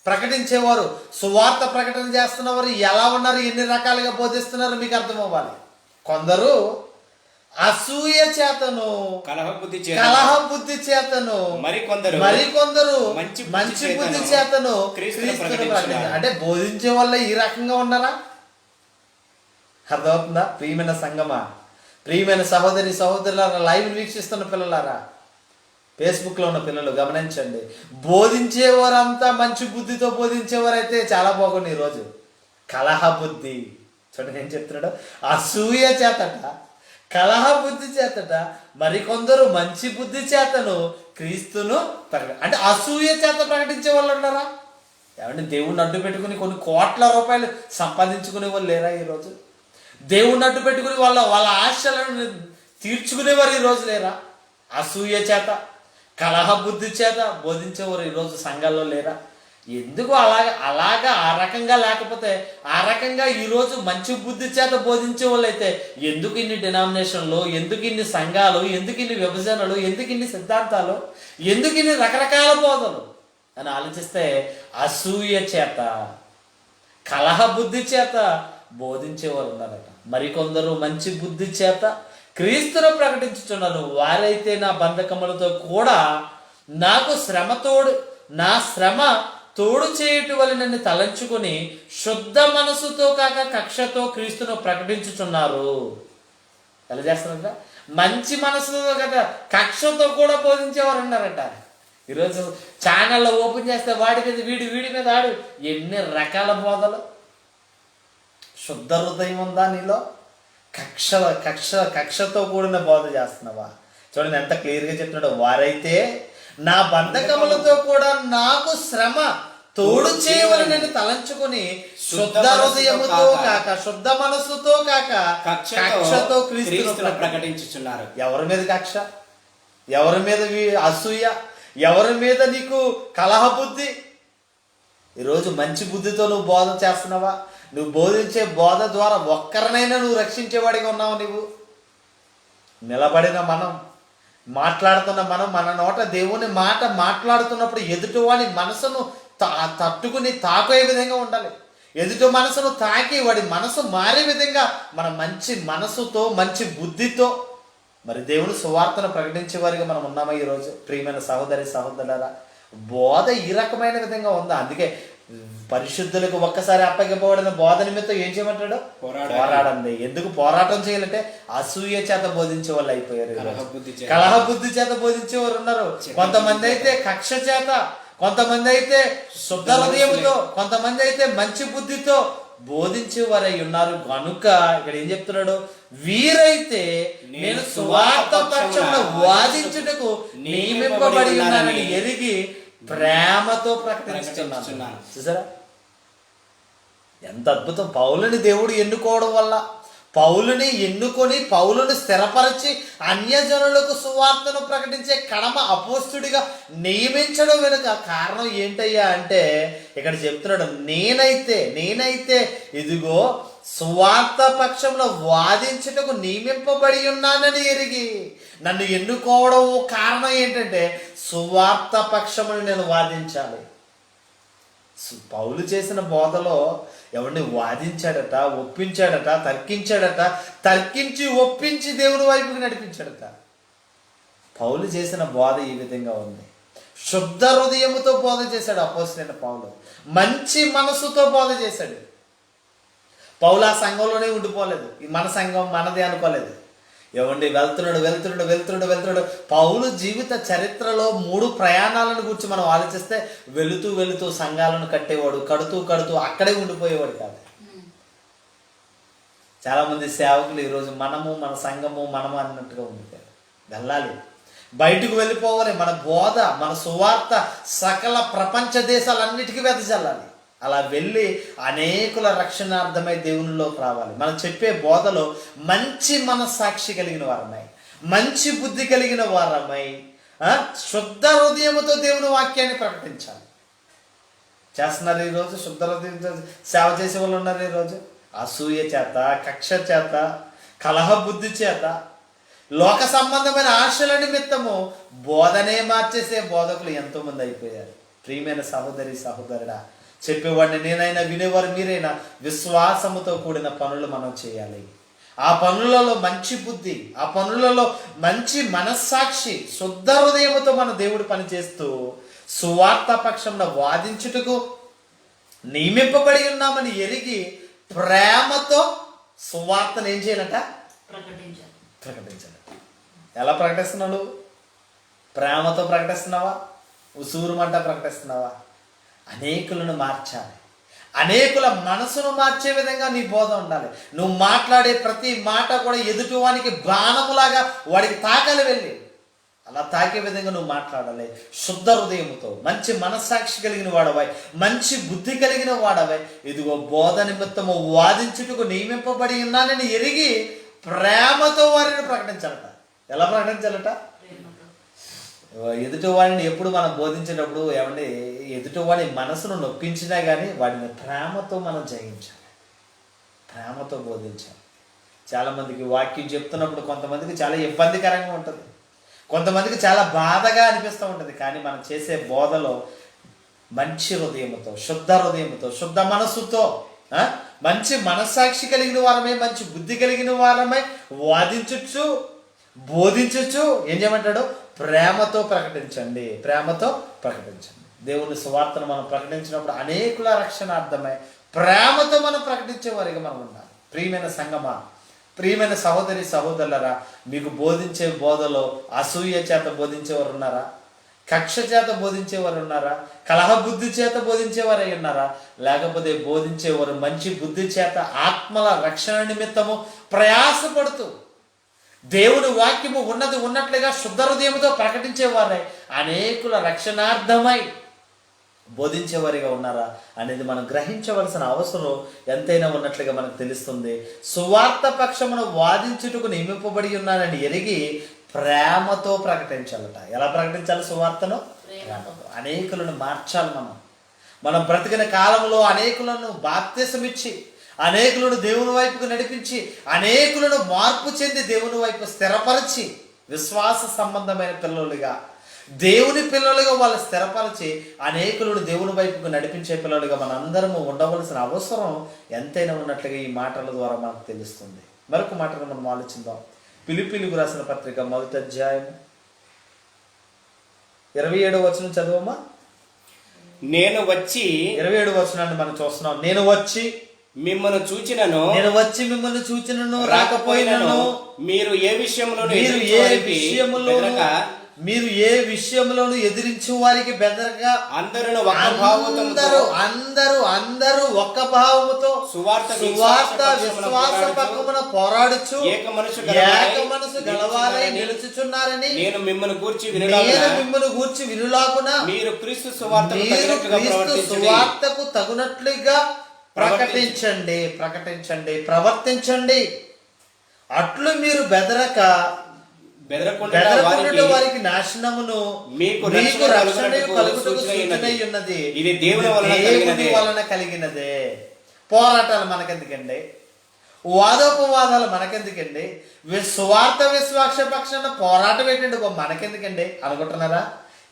ప్రకటించేవారు సువార్త ప్రకటన చేస్తున్నవారు ఎలా ఉన్నారు, ఎన్ని రకాలుగా బోధిస్తున్నారు మీకు అర్థం అవ్వాలి. కొందరు అసూయ చేతను, కలహ బుద్ధి చేతను, మరికొందరు మంచి బుద్ధి చేతను క్రీస్తును ప్రకటించారు. అంటే బోధించే వాళ్ళ ఈ రకంగా ఉన్నారా? అర్థమవుతుందా? ప్రియమైన సంగమా, ప్రియమైన సహోదరులారా, లైవ్ వీక్షిస్తున్న పిల్లలారా, ఫేస్బుక్లో ఉన్న పిల్లలు గమనించండి. బోధించేవారంతా మంచి బుద్ధితో బోధించేవారైతే చాలా బాగుంది. ఈరోజు కలహ బుద్ధి చూడండి ఏం చెప్తున్నాడు? అసూయ చేతట, కలహ బుద్ధి చేతట మరికొందరు మంచి బుద్ధి చేతను క్రీస్తును అంటే అసూయ చేత ప్రకటించే వాళ్ళు ఉన్నారా? ఏమంటే దేవుణ్ణి అడ్డు పెట్టుకుని కొన్ని కోట్ల రూపాయలు సంపాదించుకునే వాళ్ళు లేరా ఈరోజు? దేవుణ్ణి అడ్డు పెట్టుకుని వాళ్ళ ఆశలను తీర్చుకునేవారు ఈరోజు లేరా? అసూయ చేత కలహ బుద్ధి చేత బోధించేవారు ఈరోజు సంఘాల్లో లేరా? ఎందుకు అలాగా ఆ రకంగా లేకపోతే ఆ రకంగా ఈరోజు మంచి బుద్ధి చేత బోధించే వాళ్ళు అయితే ఎందుకు ఇన్ని డినామినేషన్లు, ఎందుకు ఇన్ని సంఘాలు, ఎందుకు ఇన్ని విభజనలు, ఎందుకు ఇన్ని సిద్ధాంతాలు, ఎందుకు ఇన్ని రకరకాల బోధలు అని ఆలోచిస్తే అసూయ చేత కలహ బుద్ధి చేత బోధించేవారు ఉన్నారట. మరికొందరు మంచి బుద్ధి చేత క్రీస్తును ప్రకటించుచున్నారు. వారైతే నా బంధకములతో కూడా నాకు నా శ్రమ తోడు చేయటం వల్ల నన్ను తలంచుకొని శుద్ధ మనసుతో కాక కక్షతో క్రీస్తును ప్రకటించుచున్నారు. ఎలా చేస్తారంట? మంచి మనసుతో కదా కక్షతో కూడా బోధించేవారు ఉన్నారట. ఈరోజు ఛానల్లో ఓపెన్ చేస్తే వాడి మీద వీడి మీద ఆడు ఎన్ని రకాల బోధలు. శుద్ధ హృదయం ఉందా నీలో? కక్షతో కూడిన బోధ చేస్తున్నావా? చూడండి ఎంత క్లియర్గా చెప్తున్నాడు. వారైతే నా బంధకములతో కూడా నాకు శ్రమ తోడు చేయవలనని తలంచుకొని శుద్ధ హృదయముతో కాక శుద్ధ మనస్సుతో కాక కక్షతో క్రీస్తును ప్రకటించుచున్నారు. ఎవరి మీద కక్ష? ఎవరి మీద అసూయ? ఎవరి మీద నీకు కలహ బుద్ధి? ఈరోజు మంచి బుద్ధితో నువ్వు బోధ చేస్తున్నావా? నువ్వు బోధించే బోధ ద్వారా ఒక్కరినైనా నువ్వు రక్షించేవాడిగా ఉన్నావు. నువ్వు నిలబడిన మనం, మాట్లాడుతున్న మనం, మన నోట దేవుని మాట మాట్లాడుతున్నప్పుడు ఎదుటివాడి మనసును తట్టుకుని తాకే విధంగా ఉండాలి. ఎదుటి మనసును తాకి వాడి మనసు మారే విధంగా మన మంచి మనసుతో మంచి బుద్ధితో మరి దేవుని సువార్తను ప్రకటించే వారిగా మనం ఉన్నామా ఈరోజు? ప్రియమైన సహోదరులారా, బోధ ఈ రకమైన విధంగా ఉందా? అందుకే పరిశుద్ధులకు ఒక్కసారి అప్పగింపబడిన బోధ నిమిత్తం ఏం చేయమంటాడు? పోరాడండి. ఎందుకు పోరాటం చేయాలంటే అసూయ చేత బోధించే వాళ్ళు అయిపోయారు. కలహ బుద్ధి చేత బోధించేవారు ఉన్నారు. కొంతమంది అయితే కక్ష చేత, కొంతమంది అయితే శుద్ధ హృదయంతో, కొంతమంది అయితే మంచి బుద్ధితో బోధించేవారై ఉన్నారు. కనుక ఇక్కడ ఏం చెప్తున్నాడు? వీరైతే నేను సువార్త పక్షంలో వాదించుటకు నియమింపబడి ఉన్నానని ఎరిగి ప్రేమతో ప్రకటించుతున్నాను. చూసారా ఎంత అద్భుతం! పౌలుని దేవుడు ఎన్నుకోవడం వల్ల, పౌలుని ఎన్నుకొని పౌలుని స్థిరపరిచి అన్యజనులకు సువార్తను ప్రకటించే కడమ అపోస్తుడిగా నియమించడం వెనుక కారణం ఏంటయ్యా అంటే ఇక్కడ చెప్తున్నాడు, నేనైతే ఇదిగో సువార్త పక్షంలో వాదించుటకు నియమింపబడి ఉన్నానని ఎరిగి. నన్ను ఎన్నుకోవడం కారణం ఏంటంటే సువార్త పక్షమును నేను వాదించాలి. పౌలు చేసిన బోధలో ఎవరిని వాదించాడట, ఒప్పించాడట, తర్కించి ఒప్పించి దేవుని వైపుకి నడిపించాడట. పౌలు చేసిన బోధ ఈ విధంగా ఉంది. శుద్ధ హృదయముతో బోధ చేశాడు అపోస్తలుడైన పౌలు. మంచి మనసుతో బోధ చేశాడు. పౌలు ఆ సంఘంలోనే ఉండిపోలేదు. మన సంఘం మనదే అనుకోలేదు. ఏమండి వెళ్తున్నాడు. పౌలు జీవిత చరిత్రలో 3 ప్రయాణాలను గురించి మనం ఆలోచిస్తే వెళుతూ సంఘాలను కట్టేవాడు, కడుతూ అక్కడే ఉండిపోయేవాడు కాదు. చాలా మంది సేవకులు ఈరోజు మన సంఘము అన్నట్టుగా ఉండిపోయారు. వెళ్ళాలి, బయటకు వెళ్ళిపోవాలి. మన బోధ, మన సువార్త సకల ప్రపంచ దేశాలన్నిటికీ వెదజల్లాలి. అలా వెళ్ళి అనేకుల రక్షణార్థమై దేవునిలోకి రావాలి. మనం చెప్పే బోధలో మంచి మనస్సాక్షి కలిగిన వారమై, మంచి బుద్ధి కలిగిన వారమై, శుద్ధ హృదయముతో దేవుని వాక్యాన్ని ప్రకటించాలి. చేస్తున్నారు ఈరోజు? శుద్ధ హృదయంతో సేవ చేసే వాళ్ళు ఉన్నారు ఈరోజు. అసూయ చేత, కక్ష చేత, కలహ బుద్ధి చేత, లోక సంబంధమైన ఆశల నిమిత్తము బోధనే మార్చేసే బోధకులు ఎంతోమంది అయిపోయారు. ప్రియమైన సహోదరుడా, చెప్పేవాడిని నేనైనా, వినేవారు మీరైనా విశ్వాసముతో కూడిన పనులు మనం చేయాలి. ఆ పనులలో మంచి బుద్ధి, ఆ పనులలో మంచి మనస్సాక్షి, శుద్ధ హృదయముతో మన దేవుడు పనిచేస్తూ సువార్త పక్షంలో వాదించుటకు నియమింపబడి ఉన్నామని ఎరిగి ప్రేమతో సువార్తను ఏం చేయాలట? ప్రకటించాలి. ఎలా ప్రకటిస్తున్నాడు? ప్రేమతో ప్రకటిస్తున్నావా? ఉసూరుమంట ప్రకటిస్తున్నావా? అనేకులను మార్చాలి. అనేకుల మనసును మార్చే విధంగా నీ బోధ ఉండాలి. నువ్వు మాట్లాడే ప్రతి మాట కూడా ఎదుటివానికి బాణములాగా వాడికి తాకాలి వెళ్ళి, అలా తాకే విధంగా నువ్వు మాట్లాడాలి. శుద్ధ హృదయముతో, మంచి మనస్సాక్షి కలిగిన వాడవై, మంచి బుద్ధి కలిగిన వాడవై, ఇదిగో బోధ నిమిత్తము వాదించుటకు నియమింపబడి ఉన్నానని ఎరిగి ప్రేమతో వారిని ప్రకటించాలట. ఎలా ప్రకటించాలట? ఎదుటివాడిని ఎప్పుడు మనం బోధించేటప్పుడు ఏమంటే ఎదుటివాడి మనసును నొప్పించినా కానీ వాడిని ప్రేమతో మనం జయించాలి, ప్రేమతో బోధించాలి. చాలామందికి వాక్యం చెప్తున్నప్పుడు కొంతమందికి చాలా ఇబ్బందికరంగా ఉంటుంది, కొంతమందికి చాలా బాధగా అనిపిస్తూ ఉంటుంది. కానీ మనం చేసే బోధలో మంచి హృదయంతో, శుద్ధ హృదయంతో, శుద్ధ మనస్సుతో, మంచి మనస్సాక్షి కలిగిన వారమే, మంచి బుద్ధి కలిగిన వారమే వాదించచ్చు, బోధించచ్చు. ఏం చేయమంటాడు? ప్రేమతో ప్రకటించండి, ప్రేమతో ప్రకటించండి. దేవుని సువార్తను మనం ప్రకటించినప్పుడు అనేకుల రక్షణార్థమై ప్రేమతో మనం ప్రకటించే వారిగా మనం ఉండాలి. ప్రియమైన సంగమా, ప్రియమైన సహోదరి సహోదరులరా, మీకు బోధించే బోధలో అసూయ చేత బోధించేవారు ఉన్నారా? కక్ష చేత బోధించేవారు ఉన్నారా? కలహ బుద్ధి చేత బోధించేవారు అయి ఉన్నారా? లేకపోతే బోధించేవారు మంచి బుద్ధి చేత ఆత్మల రక్షణ నిమిత్తము ప్రయాసపడుతూ దేవుని వాక్యము ఉన్నది ఉన్నట్లుగా శుద్ధ హృదయంతో ప్రకటించేవారే అనేకుల రక్షణార్థమై బోధించేవారిగా ఉన్నారా అనేది మనం గ్రహించవలసిన అవసరం ఎంతైనా ఉన్నట్లుగా మనకు తెలుస్తుంది. సువార్త పక్షమును వాదించుటకు నియమింపబడి ఉన్నానని ఎరిగి ప్రేమతో ప్రకటించాలట. ఎలా ప్రకటించాలి సువార్తను? ప్రేమతో. అనేకులను మార్చాలి. మనం బ్రతికిన కాలంలో అనేకులను బాప్తిసమిచ్చి, అనేకులను దేవుని వైపుకు నడిపించి, అనేకులను మార్పు చెంది దేవుని వైపు స్థిరపరిచి, విశ్వాస సంబంధమైన పిల్లలుగా, దేవుని పిల్లలుగా వాళ్ళు స్థిరపరిచి అనేకులను దేవుని వైపుకు నడిపించే పిల్లలుగా మనందరము ఉండవలసిన అవసరం ఎంతైనా ఉన్నట్లుగా ఈ మాటల ద్వారా మనకు తెలుస్తుంది. మరొక మాటను మనం ఆలోచిద్దాం. ఫిలిప్పీయులకు రాసిన పత్రిక 1వ అధ్యాయం 27వ వచనం చదవమ్మా. నేను వచ్చి 27వ వచనాన్ని మనం చూస్తున్నాం. నేను వచ్చి మిమ్మల్ని చూచినను, నేను వచ్చి మిమ్మల్ని చూచినను రాకపోయినను, మీరు ఏ విషయంలోనూ మీరు ఏ విషయంలోనూ ఎదిరించే వారికి బెదరగా అందరూ ఒక్క భావముతో సువార్త విశ్వాస పక్కమున పోరాడుచు ఏక మనసు గలవారై నిలుచుచున్నారని నేను మిమ్మల్ని గూర్చి వినులాగున మీరు క్రీస్తు సువార్తకు తగునట్లుగా ప్రకటించండి, ప్రవర్తించండి. అట్లు మీరు బెదరకుండా వారికి నాశనమును మీకు రక్షణ కలుగుటకు సూచనై ఉన్నది. ఇది దేవుని వలన కలిగినదే. పోరాటాలు మనకెందుకండి? వాదోపవాదాలు మనకెందుకండి? సువార్త విశ్వాస పక్షాన పోరాటం ఏంటండి మనకెందుకండి అనుకుంటున్నారా?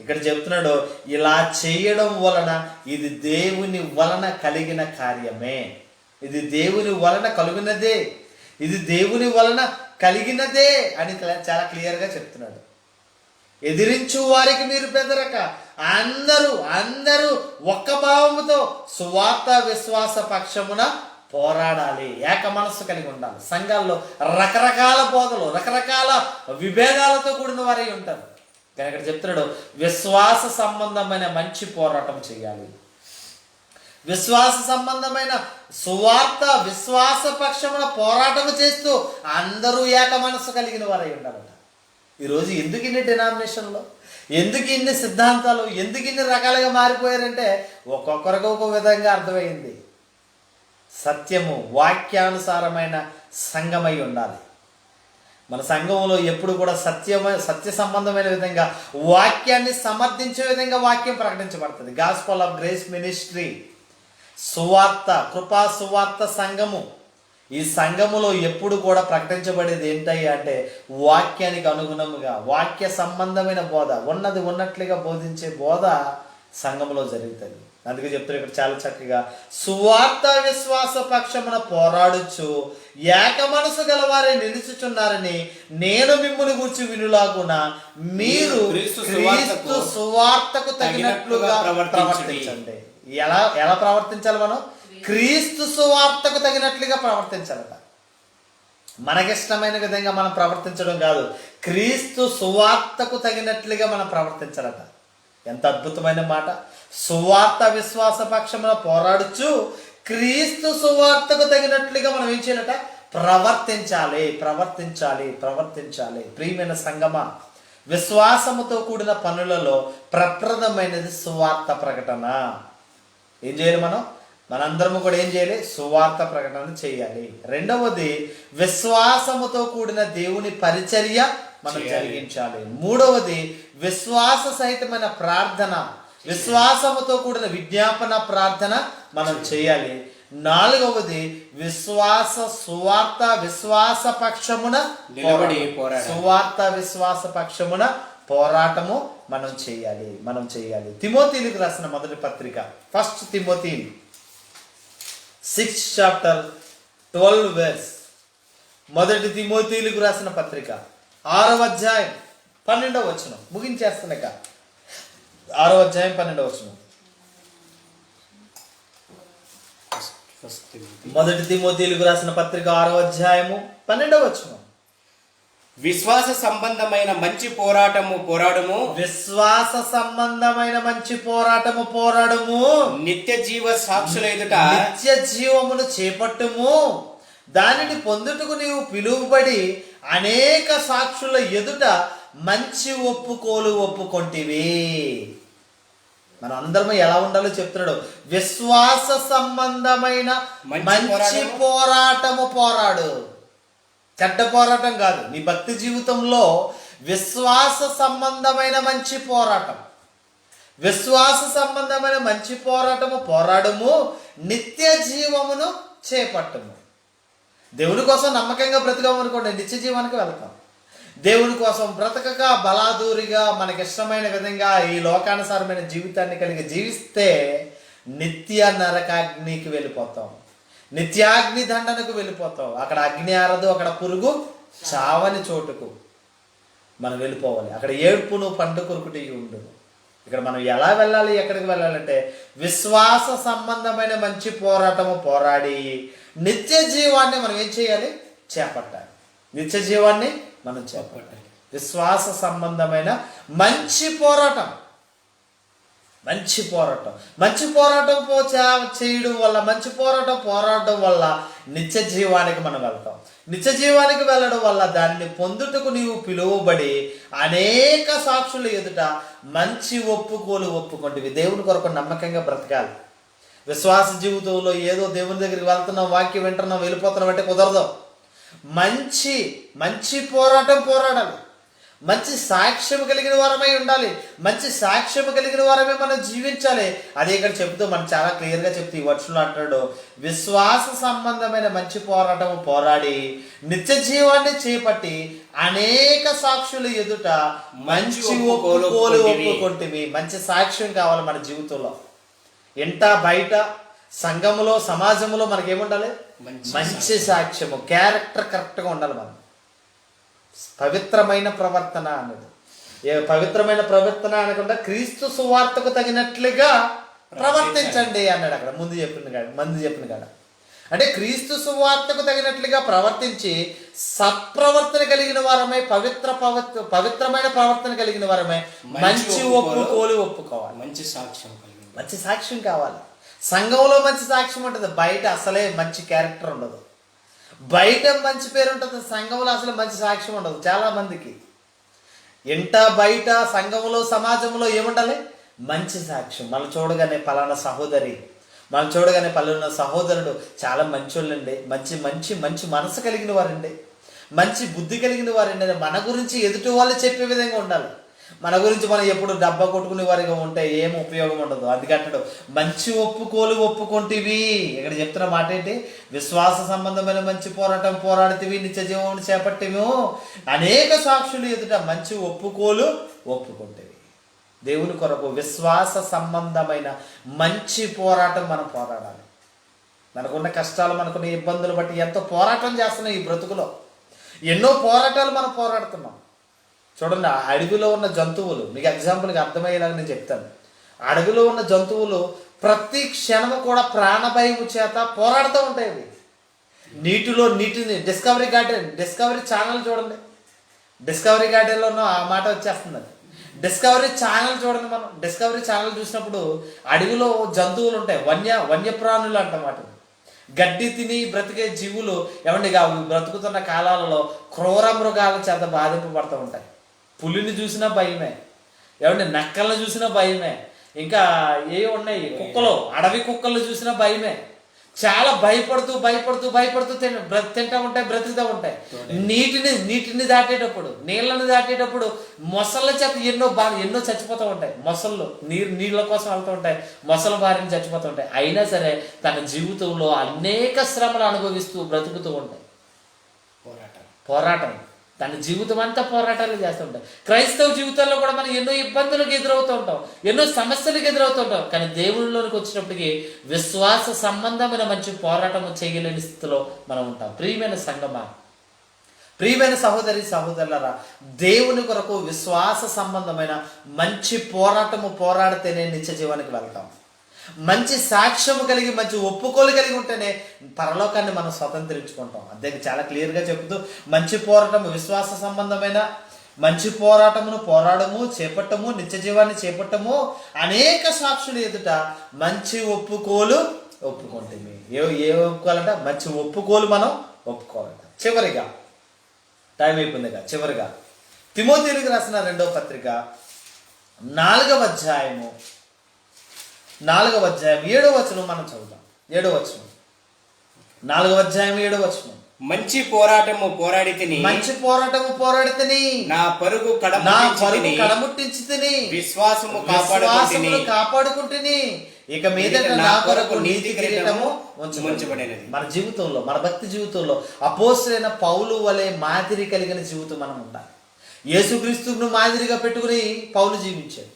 ఇక్కడ చెప్తున్నాడు, ఇలా చేయడం వలన ఇది దేవుని వలన కలిగిన కార్యమే, ఇది దేవుని వలన కలిగినదే, ఇది దేవుని వలన కలిగినదే అని చాలా క్లియర్గా చెప్తున్నాడు. ఎదిరించు వారికి మీరు బెదరక అందరూ ఒక్క భావముతో సువార్త విశ్వాస పక్షమున పోరాడాలి, ఏక మనస్సు కలిగి ఉండాలి. సంఘాల్లో రకరకాల బోధలు, రకరకాల విభేదాలతో కూడిన వారై ఉంటారు. కానీ ఇక్కడ చెప్తున్నాడు, విశ్వాస సంబంధమైన మంచి పోరాటం చేయాలి. విశ్వాస సంబంధమైన సువార్త విశ్వాస పక్షమున పోరాటం చేస్తూ అందరూ ఏక మనస్సు కలిగిన వారై ఉండాలట. ఈరోజు ఎందుకు ఇన్ని డినామినేషన్లో, ఎందుకు ఇన్ని సిద్ధాంతాలు, ఎందుకు ఇన్ని రకాలుగా మారిపోయారంటే ఒక్కొక్కరికి ఒక విధంగా అర్థమైంది. సత్యము వాక్యానుసారమైన సంఘమై ఉండాలి. మన సంఘంలో ఎప్పుడు కూడా సత్య సంబంధమైన విధంగా వాక్యాన్ని సమర్థించే విధంగా వాక్యం ప్రకటించబడుతుంది. గాస్పల్ ఆఫ్ గ్రేస్ మినిస్ట్రీ, సువార్త, కృపా సువార్త సంఘము. ఈ సంఘములో ఎప్పుడు కూడా ప్రకటించబడేది ఏంటయ్యా అంటే వాక్యానికి అనుగుణముగా వాక్య సంబంధమైన బోధ, ఉన్నది ఉన్నట్లుగా బోధించే బోధ సంఘములో జరుగుతుంది. అందుకే చెప్తారు ఇక్కడ చాలా చక్కగా, సువార్త విశ్వాస పక్షమున పోరాడుచు ఏక మనసు గలవారే నిలుచుచున్నారని నేను మిమ్ముని గూర్చి వినులాగున మీరు క్రీస్తు సువార్తకు తగినట్లుగా ప్రవర్తించండి. ఎలా ప్రవర్తించాలి? మనం క్రీస్తు సువార్తకు తగినట్లుగా ప్రవర్తించాలట. మనకిష్టమైన విధంగా మనం ప్రవర్తించడం కాదు, క్రీస్తు సువార్తకు తగినట్లుగా మనం ప్రవర్తించాలట. ఎంత అద్భుతమైన మాట! సువార్త విశ్వాస పక్షమున పోరాడుచు క్రీస్తు సువార్తకు తగినట్లుగా మనం ఏం చేయాలట? ప్రవర్తించాలి. ప్రియమైన సంగమా, విశ్వాసముతో కూడిన పనులలో ప్రప్రదమైనది సువార్త ప్రకటన. ఏం చేయాలి? మనందరము కూడా ఏం చేయాలి? సువార్త ప్రకటన చేయాలి. రెండవది, విశ్వాసముతో కూడిన దేవుని పరిచర్య మనం జరిగించాలి. మూడవది, విశ్వాస సహితమైన ప్రార్థన, విశ్వాసముతో కూడిన విజ్ఞాపన ప్రార్థన మనం చేయాలి. నాలుగవది, విశ్వాస పక్షమున పోరాటము మనం చేయాలి. తిమోతీలకు రాసిన మొదటి పత్రిక, 1 తిమోతి 6 chapter 12 verse. మొదటి తిమోతీలకు రాసిన పత్రిక 6వ అధ్యాయం 12వ వచనం. ముగించేస్తున్నాక 6వ అధ్యాయం 12వ వచనం. మొదటి తిమోతీలకు రాసిన పత్రిక 6వ అధ్యాయము 12వ వచనం. విశ్వాస సంబంధమైన మంచి పోరాటము పోరాడము, నిత్య జీవ సాక్షుల ఎదుట నిత్య జీవమును చేపట్టుము. దానిని పొందుటకు నీవు పిలువబడి అనేక సాక్షుల ఎదుట మంచి ఒప్పుకోలు ఒప్పుకొంటివి. మనం అందరం ఎలా ఉండాలో చెప్తున్నాడు. విశ్వాస సంబంధమైన మంచి పోరాటము పోరాడు. చెడ్డ పోరాటం కాదు. నీ భక్తి జీవితంలో విశ్వాస సంబంధమైన మంచి పోరాటము పోరాడము, నిత్య జీవమును చేపట్టము. దేవుని కోసం నమ్మకంగా బ్రతకామనుకోండి, నిత్య జీవానికి వెళ్తాం. దేవుని కోసం బ్రతకక బలాదూరిగా మనకిష్టమైన విధంగా ఈ లోకానుసారమైన జీవితాన్ని కలిగి జీవిస్తే నిత్య నరకాగ్నికి వెళ్ళిపోతాం, నిత్యాగ్ని దండనకు వెళ్ళిపోతాం. అక్కడ అగ్ని ఆరదు, అక్కడ పురుగు చావని చోటుకు మనం వెళ్ళిపోవాలి. అక్కడ ఏడ్పును పండు కొరుకుటి ఉండదు. ఇక్కడ మనం ఎలా వెళ్ళాలి, ఎక్కడికి వెళ్ళాలంటే విశ్వాస సంబంధమైన మంచి పోరాటము పోరాడి నిత్య జీవాన్ని మనం ఏం చేయాలి? చేపట్టాలి. నిత్య జీవాన్ని మనం చేపట్టాలి. విశ్వాస సంబంధమైన మంచి పోరాటం పోరాడడం వల్ల నిత్య జీవానికి మనం వెళ్తాం. నిత్య జీవానికి వెళ్ళడం వల్ల దానిని పొందుటకు నీవు పిలువబడి అనేక సాక్షుల ఎదుట మంచి ఒప్పుకోలు ఒప్పుకొంటివి. దేవుని కొరకు నమ్మకంగా బ్రతకాలి. విశ్వాస జీవితంలో ఏదో దేవుని దగ్గరికి వెళ్తున్నాం, వాక్యం వింటున్నాం, వెళ్ళిపోతున్నాం అంటే కుదరదు. మంచి పోరాటం పోరాడాలి. మంచి సాక్ష్యం కలిగిన వారమై ఉండాలి. మంచి సాక్ష్యం కలిగిన వారమే మనం జీవించాలి. అదే ఇక్కడ చెప్తూ మనం చాలా క్లియర్గా చెప్తూ ఈ వర్షంలో అంటాడు, విశ్వాస సంబంధమైన మంచి పోరాటం పోరాడి నిత్య జీవాన్ని చేపట్టి అనేక సాక్షుల ఎదుట మంచి ఒప్పుకోలు ఒప్పుకొంటివి. మంచి సాక్ష్యం కావాలి మన జీవితంలో. ఇంట బయట సంఘములో సమాజంలో మనకేముండాలి? మంచి సాక్ష్యము, క్యారెక్టర్ కరెక్ట్గా ఉండాలి. మనం పవిత్రమైన ప్రవర్తన అన్నది. పవిత్రమైన ప్రవర్తన అనకుండా క్రీస్తు సువార్తకు తగినట్లుగా ప్రవర్తించండి అన్నాడు అక్కడ ముందు చెప్పిన కాడ. అంటే క్రీస్తు సువార్తకు తగినట్లుగా ప్రవర్తించి సత్ప్రవర్తన కలిగిన వారమై పవిత్రమైన ప్రవర్తన కలిగిన వారమై మంచి ఒప్పుకోలు ఒప్పుకోవాలి. మంచి సాక్ష్యం కావాలి. సంఘంలో మంచి సాక్ష్యం ఉంటుంది, బయట అసలే మంచి క్యారెక్టర్ ఉండదు. బయట మంచి పేరు ఉంటుంది, సంఘంలో అసలు మంచి సాక్ష్యం ఉండదు. చాలా మందికి ఇంట బయట సంఘంలో సమాజంలో ఏముండాలి? మంచి సాక్ష్యం. మనం చూడగానే పలానా సహోదరి, మనం చూడగానే పలానా సహోదరుడు చాలా మంచోళ్ళండి, మంచి మంచి మంచి మనసు కలిగిన వారండి, మంచి బుద్ధి కలిగిన వారండి, మన గురించి ఎదుటి వాళ్ళు చెప్పే విధంగా ఉండాలి. మన గురించి మనం ఎప్పుడు డబ్బా కొట్టుకునే వారిగా ఉంటే ఏం ఉపయోగం ఉండదు. అందుకంటాడు మంచి ఒప్పుకోలు ఒప్పుకొంటివి. ఇక్కడ చెప్తున్న మాట ఏంటి? విశ్వాస సంబంధమైన మంచి పోరాటం పోరాడితివి, నిత్య జీవం చేపట్టివి, అనేక సాక్షులు ఎదుట మంచి ఒప్పుకోలు ఒప్పుకొంటివి. దేవుని కొరకు విశ్వాస సంబంధమైన మంచి పోరాటం మనం పోరాడాలి. మనకున్న కష్టాలు, మనకున్న ఇబ్బందులు బట్టి ఎంతో పోరాటం చేస్తున్నాం ఈ బ్రతుకులో. ఎన్నో పోరాటాలు మనం పోరాడుతున్నాం. చూడండి, అడవిలో ఉన్న జంతువులు, మీకు ఎగ్జాంపుల్గా అర్థమయ్యేలాగా నేను చెప్తాను. అడవిలో ఉన్న జంతువులు ప్రతి క్షణము కూడా ప్రాణభయము చేత పోరాడుతూ ఉంటాయి. అవి నీటిని డిస్కవరీ ఛానల్ చూడండి. డిస్కవరీ గార్డెన్లో ఉన్న ఆ మాట వచ్చేస్తుంది. డిస్కవరీ ఛానల్ చూడండి. మనం డిస్కవరీ ఛానల్ చూసినప్పుడు అడవిలో జంతువులు ఉంటాయి, వన్యప్రాణులు అంటమాట. గడ్డి తిని బ్రతికే జీవులు ఏమండి బ్రతుకుతున్న కాలాలలో క్రూర మృగాల చేత బాధింపబడుతూ ఉంటాయి. పులిని చూసినా భయమే, ఏమండి నక్కలను చూసినా భయమే, ఇంకా ఏ ఉన్నాయి కుక్కలు, అడవి కుక్కలు చూసినా భయమే. చాలా భయపడుతూ తింటా ఉంటాయి, బ్రతుకుతూ ఉంటాయి. నీటిని దాటేటప్పుడు, నీళ్ళని దాటేటప్పుడు మొసళ్ళ చేత ఎన్నో చచ్చిపోతూ ఉంటాయి. మొసళ్ళు నీళ్ళ కోసం వెళ్తూ ఉంటాయి, మొసళ్ళ బారిన చచ్చిపోతూ ఉంటాయి. అయినా సరే తన జీవితంలో అనేక శ్రమలు అనుభవిస్తూ బ్రతుకుతూ ఉంటాయి. పోరాటం తన జీవితం అంతా పోరాటాలు చేస్తూ ఉంటాం. క్రైస్తవ జీవితాల్లో కూడా మనం ఎన్నో ఇబ్బందులకు ఎదురవుతూ ఉంటాం, ఎన్నో సమస్యలకు ఎదురవుతూ ఉంటాం. కానీ దేవుళ్ళలోనికి వచ్చినప్పటికీ విశ్వాస సంబంధమైన మంచి పోరాటం చేయలేని స్థితిలో మనం ఉంటాం. ప్రియమైన సంగమా, ప్రియమైన సహోదరి సహోదరులారా, దేవుని కొరకు విశ్వాస సంబంధమైన మంచి పోరాడితేనే నిత్య జీవానికి వెళ్తాం. మంచి సాక్ష్యము కలిగి, మంచి ఒప్పుకోలు కలిగి ఉంటేనే పరలోకాన్ని మనం స్వతంత్రించుకుంటాం. అంతే చాలా క్లియర్గా చెబుతూ, మంచి పోరాటము, విశ్వాస సంబంధమైన మంచి పోరాడము చేపట్టము, నిత్య జీవాన్ని చేపట్టము, అనేక సాక్షులు ఎదుట మంచి ఒప్పుకుంటుంది. ఏ ఒప్పుకోవాలంట? మంచి ఒప్పుకోలు మనం ఒప్పుకోవాలంట. చివరిగా టైం అయిపోయిందిగా, చివరిగా తిమోథీయులకు రాసిన 2వ పత్రిక 4వ అధ్యాయము 7వ వచనం మనం చదువుతాం. 7వ వచనం, 4వ అధ్యాయం 7వ వచనం. మంచి పోరాటము పోరాడి తిని నా పరుగు కడముట్టించి తిని విశ్వాసము కాపాడుకుంటుని ఇక మీద నా కొరకు నీతి కిరీటము ఉంచబడినది. మన జీవితంలో, మన భక్తి జీవితంలో అపోస్తలుడైన పౌలు వలె మాదిరి కలిగిన జీవితం మనం ఉండాలి. యేసుక్రీస్తును మాదిరిగా పెట్టుకుని పౌలు జీవించాడు,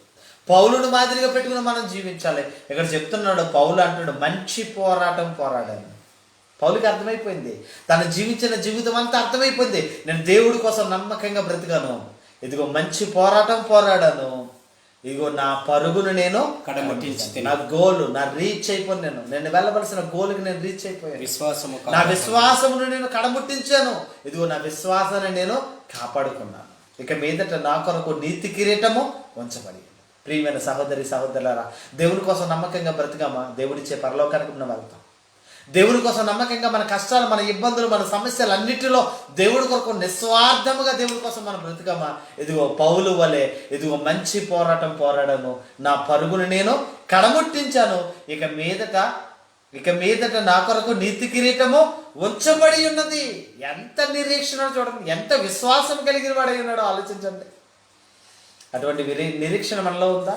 పౌలును మాదిరిగా పెట్టుకుని మనం జీవించాలి. ఇక్కడ చెప్తున్నాడు, పౌలు అంటున్నాడు మంచి పోరాటం పోరాడాను. పౌలుకి అర్థమైపోయింది, తను జీవించిన జీవితం అంతా అర్థమైపోయింది. నేను దేవుడి కోసం నమ్మకంగా బ్రతికాను, ఇదిగో మంచి పోరాటం పోరాడాను, ఇదిగో నా పరుగును నేను కడముట్టించి, నా గోల్ నా రీచ్ అయిపోయాను, నేను వెళ్ళవలసిన గోల్కి నేను రీచ్ అయిపోయాను. నా విశ్వాసమును నేను కడముట్టించాను, ఇదిగో నా విశ్వాసాన్ని నేను కాపాడుకున్నాను. ఇక మీదట నా కొరకు నీతి కిరీటము ఉంచబడి. ప్రియమైన సహోదరి సహోదరులారా, దేవుని కోసం నమ్మకంగా బ్రతికామా, దేవుడిచ్చే పరలోకానికి మనం వెళ్తాం. దేవుడి కోసం నమ్మకంగా మన కష్టాలు, మన ఇబ్బందులు, మన సమస్యలు అన్నిటిలో దేవుడి కొరకు నిస్వార్థముగా దేవుడి కోసం మనం బ్రతికామా, ఇదిగో పౌలు వలె ఇదిగో మంచి పోరాటం పోరాడాను, నా పరుగును నేను కడముట్టించాను, ఇక మీదట నా కొరకు నీతి కిరీటము ఉంచబడి ఉన్నది. ఎంత నిరీక్షణ చూడండి, ఎంత విశ్వాసం కలిగిన వాడై ఉన్నాడో ఆలోచించండి. అటువంటి నిరీక్షణ మనలో ఉందా?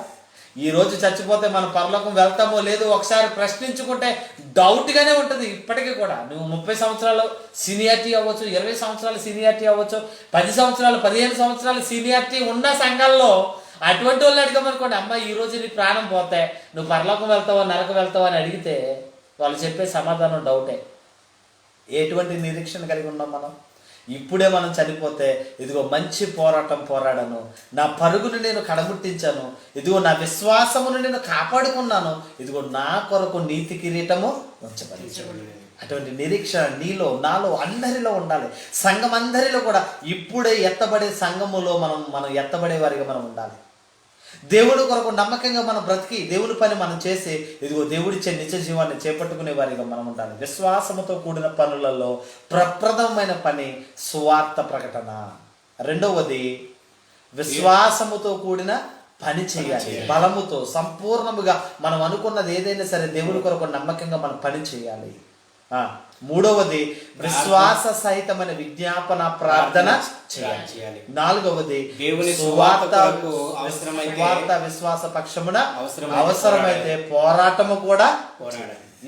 ఈరోజు చచ్చిపోతే మనం పరలోకం వెళ్తామో లేదో ఒకసారి ప్రశ్నించుకుంటే డౌట్గానే ఉంటుంది. ఇప్పటికీ కూడా నువ్వు 30 సంవత్సరాలు సీనియారిటీ అవ్వచ్చు, 20 సంవత్సరాలు సీనియారిటీ అవ్వచ్చు, 10 సంవత్సరాలు 15 సంవత్సరాలు సీనియారిటీ ఉన్న సంఘాల్లో అటువంటి వాళ్ళు అడిగామనుకోండి, అమ్మ ఈరోజు నీ ప్రాణం పోతే నువ్వు పరలోకం వెళ్తావా నరకం వెళ్తావా అని అడిగితే వాళ్ళు చెప్పే సమాధానం డౌటే. ఎటువంటి నిరీక్షణ కలిగి ఉన్నాం మనం? ఇప్పుడే మనం చనిపోతే ఇదిగో మంచి పోరాటం పోరాడాను, నా పరుగును నేను కడముట్టించాను, ఇదిగో నా విశ్వాసమును నేను కాపాడుకున్నాను, ఇదిగో నా కొరకు నీతి కిరీటము ఉంచబడింది. అటువంటి నిరీక్షణ నీలో నాలో అందరిలో ఉండాలి. సంఘం అందరిలో కూడా ఇప్పుడే ఎత్తబడే సంఘములో మనం ఎత్తబడే వారిగా మనం ఉండాలి. దేవుడి కొరకు నమ్మకంగా మనం బ్రతికి దేవుడి పని మనం చేసి ఇదిగో దేవుడిచ్చే నిత్య జీవాన్ని చేపట్టుకునే వారిగా మనం ఉండాలి. విశ్వాసముతో కూడిన పనులలో ప్రప్రథమైన పని సువార్త ప్రకటన. రెండవది విశ్వాసముతో కూడిన పని చేయాలి. బలముతో సంపూర్ణముగా మనం అనుకున్నది ఏదైనా సరే దేవుడి కొరకు నమ్మకంగా మనం పని చేయాలి. మూడవది విశ్వాస సహితమైన విజ్ఞాపన ప్రార్థన చేయాలి. నాలుగవది సువార్త విశ్వాస పక్షమున అవసరమైతే పోరాటము కూడా.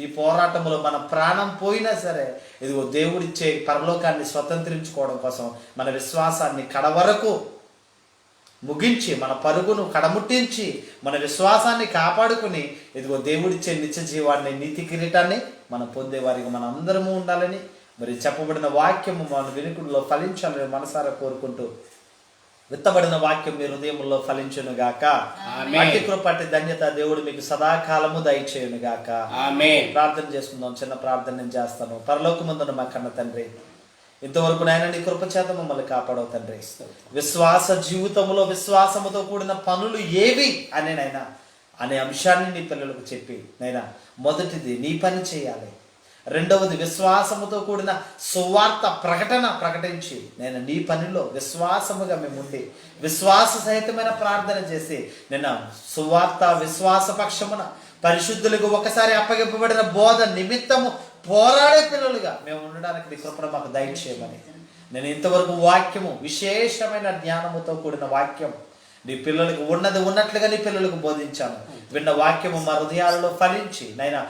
ఈ పోరాటములో మన ప్రాణం పోయినా సరే ఇదిగో దేవుడిచ్చే పరలోకాన్ని స్వతంత్రించుకోవడం కోసం మన విశ్వాసాన్ని కడవరకు ముగించి, మన పరుగును కడముట్టించి, మన విశ్వాసాన్ని కాపాడుకుని ఇదిగో దేవుడిచ్చే నిత్య జీవాన్ని నీతి కిరీటాన్ని మనం పొందేవారికి మనం అందరము ఉండాలని మరి చెప్పబడిన వాక్యము మన వినికుడిలో ఫలించాలని మనసారా కోరుకుంటూ, విత్తబడిన వాక్యం మీ హృదయంలో ఫలించును గాక. అట్టి కృపటి ధన్యత దేవుడు మీకు సదాకాలము దయచేయును గాక. ప్రార్థన చేసుకుందాం. చిన్న ప్రార్థన నేను చేస్తాను. పరలోకమందున మా కన్న తండ్రి, ఇంతవరకు నాయన నీ కృప చేత మమ్మల్ని కాపాడవు తండ్రి. విశ్వాస జీవితంలో విశ్వాసముతో కూడిన పనులు ఏవి అనే అంశాన్ని నీ పిల్లలకు చెప్పి నైనా మొదటిది నీ పని చేయాలి. రెండవది విశ్వాసముతో కూడిన సువార్త ప్రకటించి నేను నీ పనిలో విశ్వాసముగా మేము ఉండి విశ్వాస సహితమైన ప్రార్థన చేసి నేను సువార్త విశ్వాస పక్షమున పరిశుద్ధులకు ఒకసారి అప్పగింపబడిన బోధ నిమిత్తము పోరాడే పిల్లలుగా మేము ఉండడానికి నీ కృపను మాకు దయచేయమని నేను ఇంతవరకు వాక్యము విశేషమైన జ్ఞానముతో కూడిన వాక్యం నీ పిల్లలకు ఉన్నది ఉన్నట్లుగా నీ పిల్లలకు బోధించాను. విన్న వాక్యము మా హృదయాలలో ఫలించి నైనా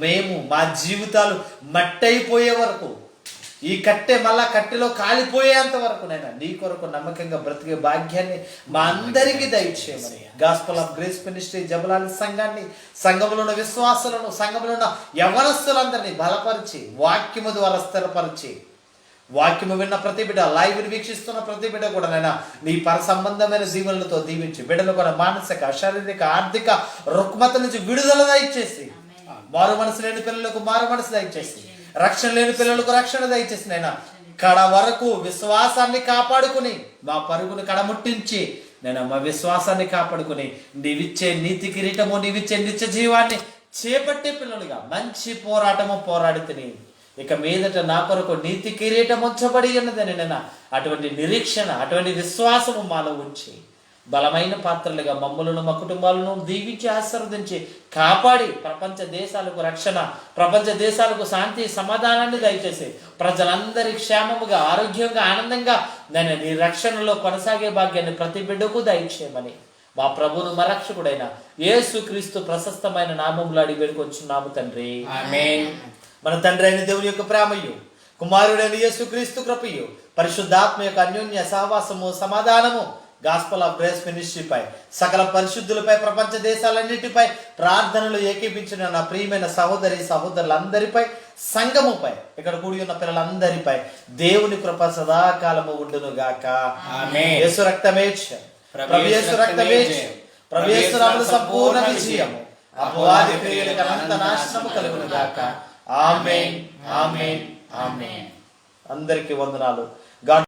మేము మా జీవితాలు మట్టయిపోయే వరకు ఈ కట్టె మళ్ళా కట్టెలో కాలిపోయేంత వరకు నైనా నీ కొరకు నమ్మకంగా బ్రతికే భాగ్యాన్ని మా అందరికీ దయచేయమని గాస్పల్ ఆఫ్ గ్రేస్ మినిస్ట్రీ జబలాలి సంఘాన్ని, సంఘంలో ఉన్న విశ్వాసులను, సంఘంలో ఉన్న యవనస్తులందరినీ బలపరిచి వాక్యము ద్వారా స్థిరపరిచి వాక్యము విన్న ప్రతి బిడ్డ, లైవ్ వీక్షిస్తున్న ప్రతి బిడ్డ కూడా నైనా నీ పర సంబంధమైన దీవెనలతో దీవించి బిడ్డలు కూడా మానసిక, శారీరక, ఆర్థిక రుగ్మత నుంచి విడుదల దయచేసి మారు మనసు లేని పిల్లలకు మారు మనసు దయచేసి రక్షణ లేని పిల్లలకు రక్షణ దయచేసి నైనా కడ వరకు విశ్వాసాన్ని కాపాడుకుని మా పరుగును కడముట్టించి నేను మా విశ్వాసాన్ని కాపాడుకుని నీవిచ్చే నీతి కిరీటము, నీవిచ్చే నిత్య జీవాన్ని చేపట్టే పిల్లలుగా మంచి పోరాటము పోరాడితిని. ఇక మీదట నా కొరకు నీతి కిరీటం ఉంచబడి ఉన్నదని నేను అటువంటి నిరీక్షణ, అటువంటి విశ్వాసము మాలో ఉంచి బలమైన పాత్రలుగా మమ్మలను మా కుటుంబాలను దీవించి ఆశీర్వదించి కాపాడి ప్రపంచ దేశాలకు రక్షణ, ప్రపంచ దేశాలకు శాంతి సమాధానాన్ని దయచేసి ప్రజలందరి క్షేమముగా, ఆరోగ్యంగా, ఆనందంగా నేను నీ రక్షణలో కొనసాగే భాగ్యాన్ని ప్రతి బిడ్డకు దయచేయమని మా ప్రభువును మా రక్షకుడైన యేసుక్రీస్తు ప్రశస్తమైన నామములో అడిగి వేడుకొంచున్నాము తండ్రి, ఆమేన్. మన తండ్రి అయిన దేవుని యొక్క ప్రేమయు, కుమారుడైన యేసుక్రీస్తు కృపయు, పరిశుద్ధాత్మ యొక్క అన్యోన్య సహవాసము, సమాధానము గాస్పల్ ఆఫ్ గ్రేస్ మినిస్ట్రీపై, సకల పరిశుద్ధులపై, ప్రపంచ దేశాలన్నిటిపై ప్రార్థనలు ఏకీపించిన నా ప్రియమైన సహోదరి సహోదరులందరిపై, సంఘముపై, ఇక్కడ కూడి ఉన్న పిల్లలందరిపై దేవుని కృప సదాకాలము ఉండును గాక. ఆమేన్. యేసు రక్తమే ప్రభు యేసు రక్తమే ప్రభు యేసు నామములో సంపూర్ణ విజయము, అపవాది క్రియలకు అనంత నాశనము కలుగును గాక. ఆమేన్, ఆమేన్, ఆమేన్. అందరికీ వందనాలు. గాడ్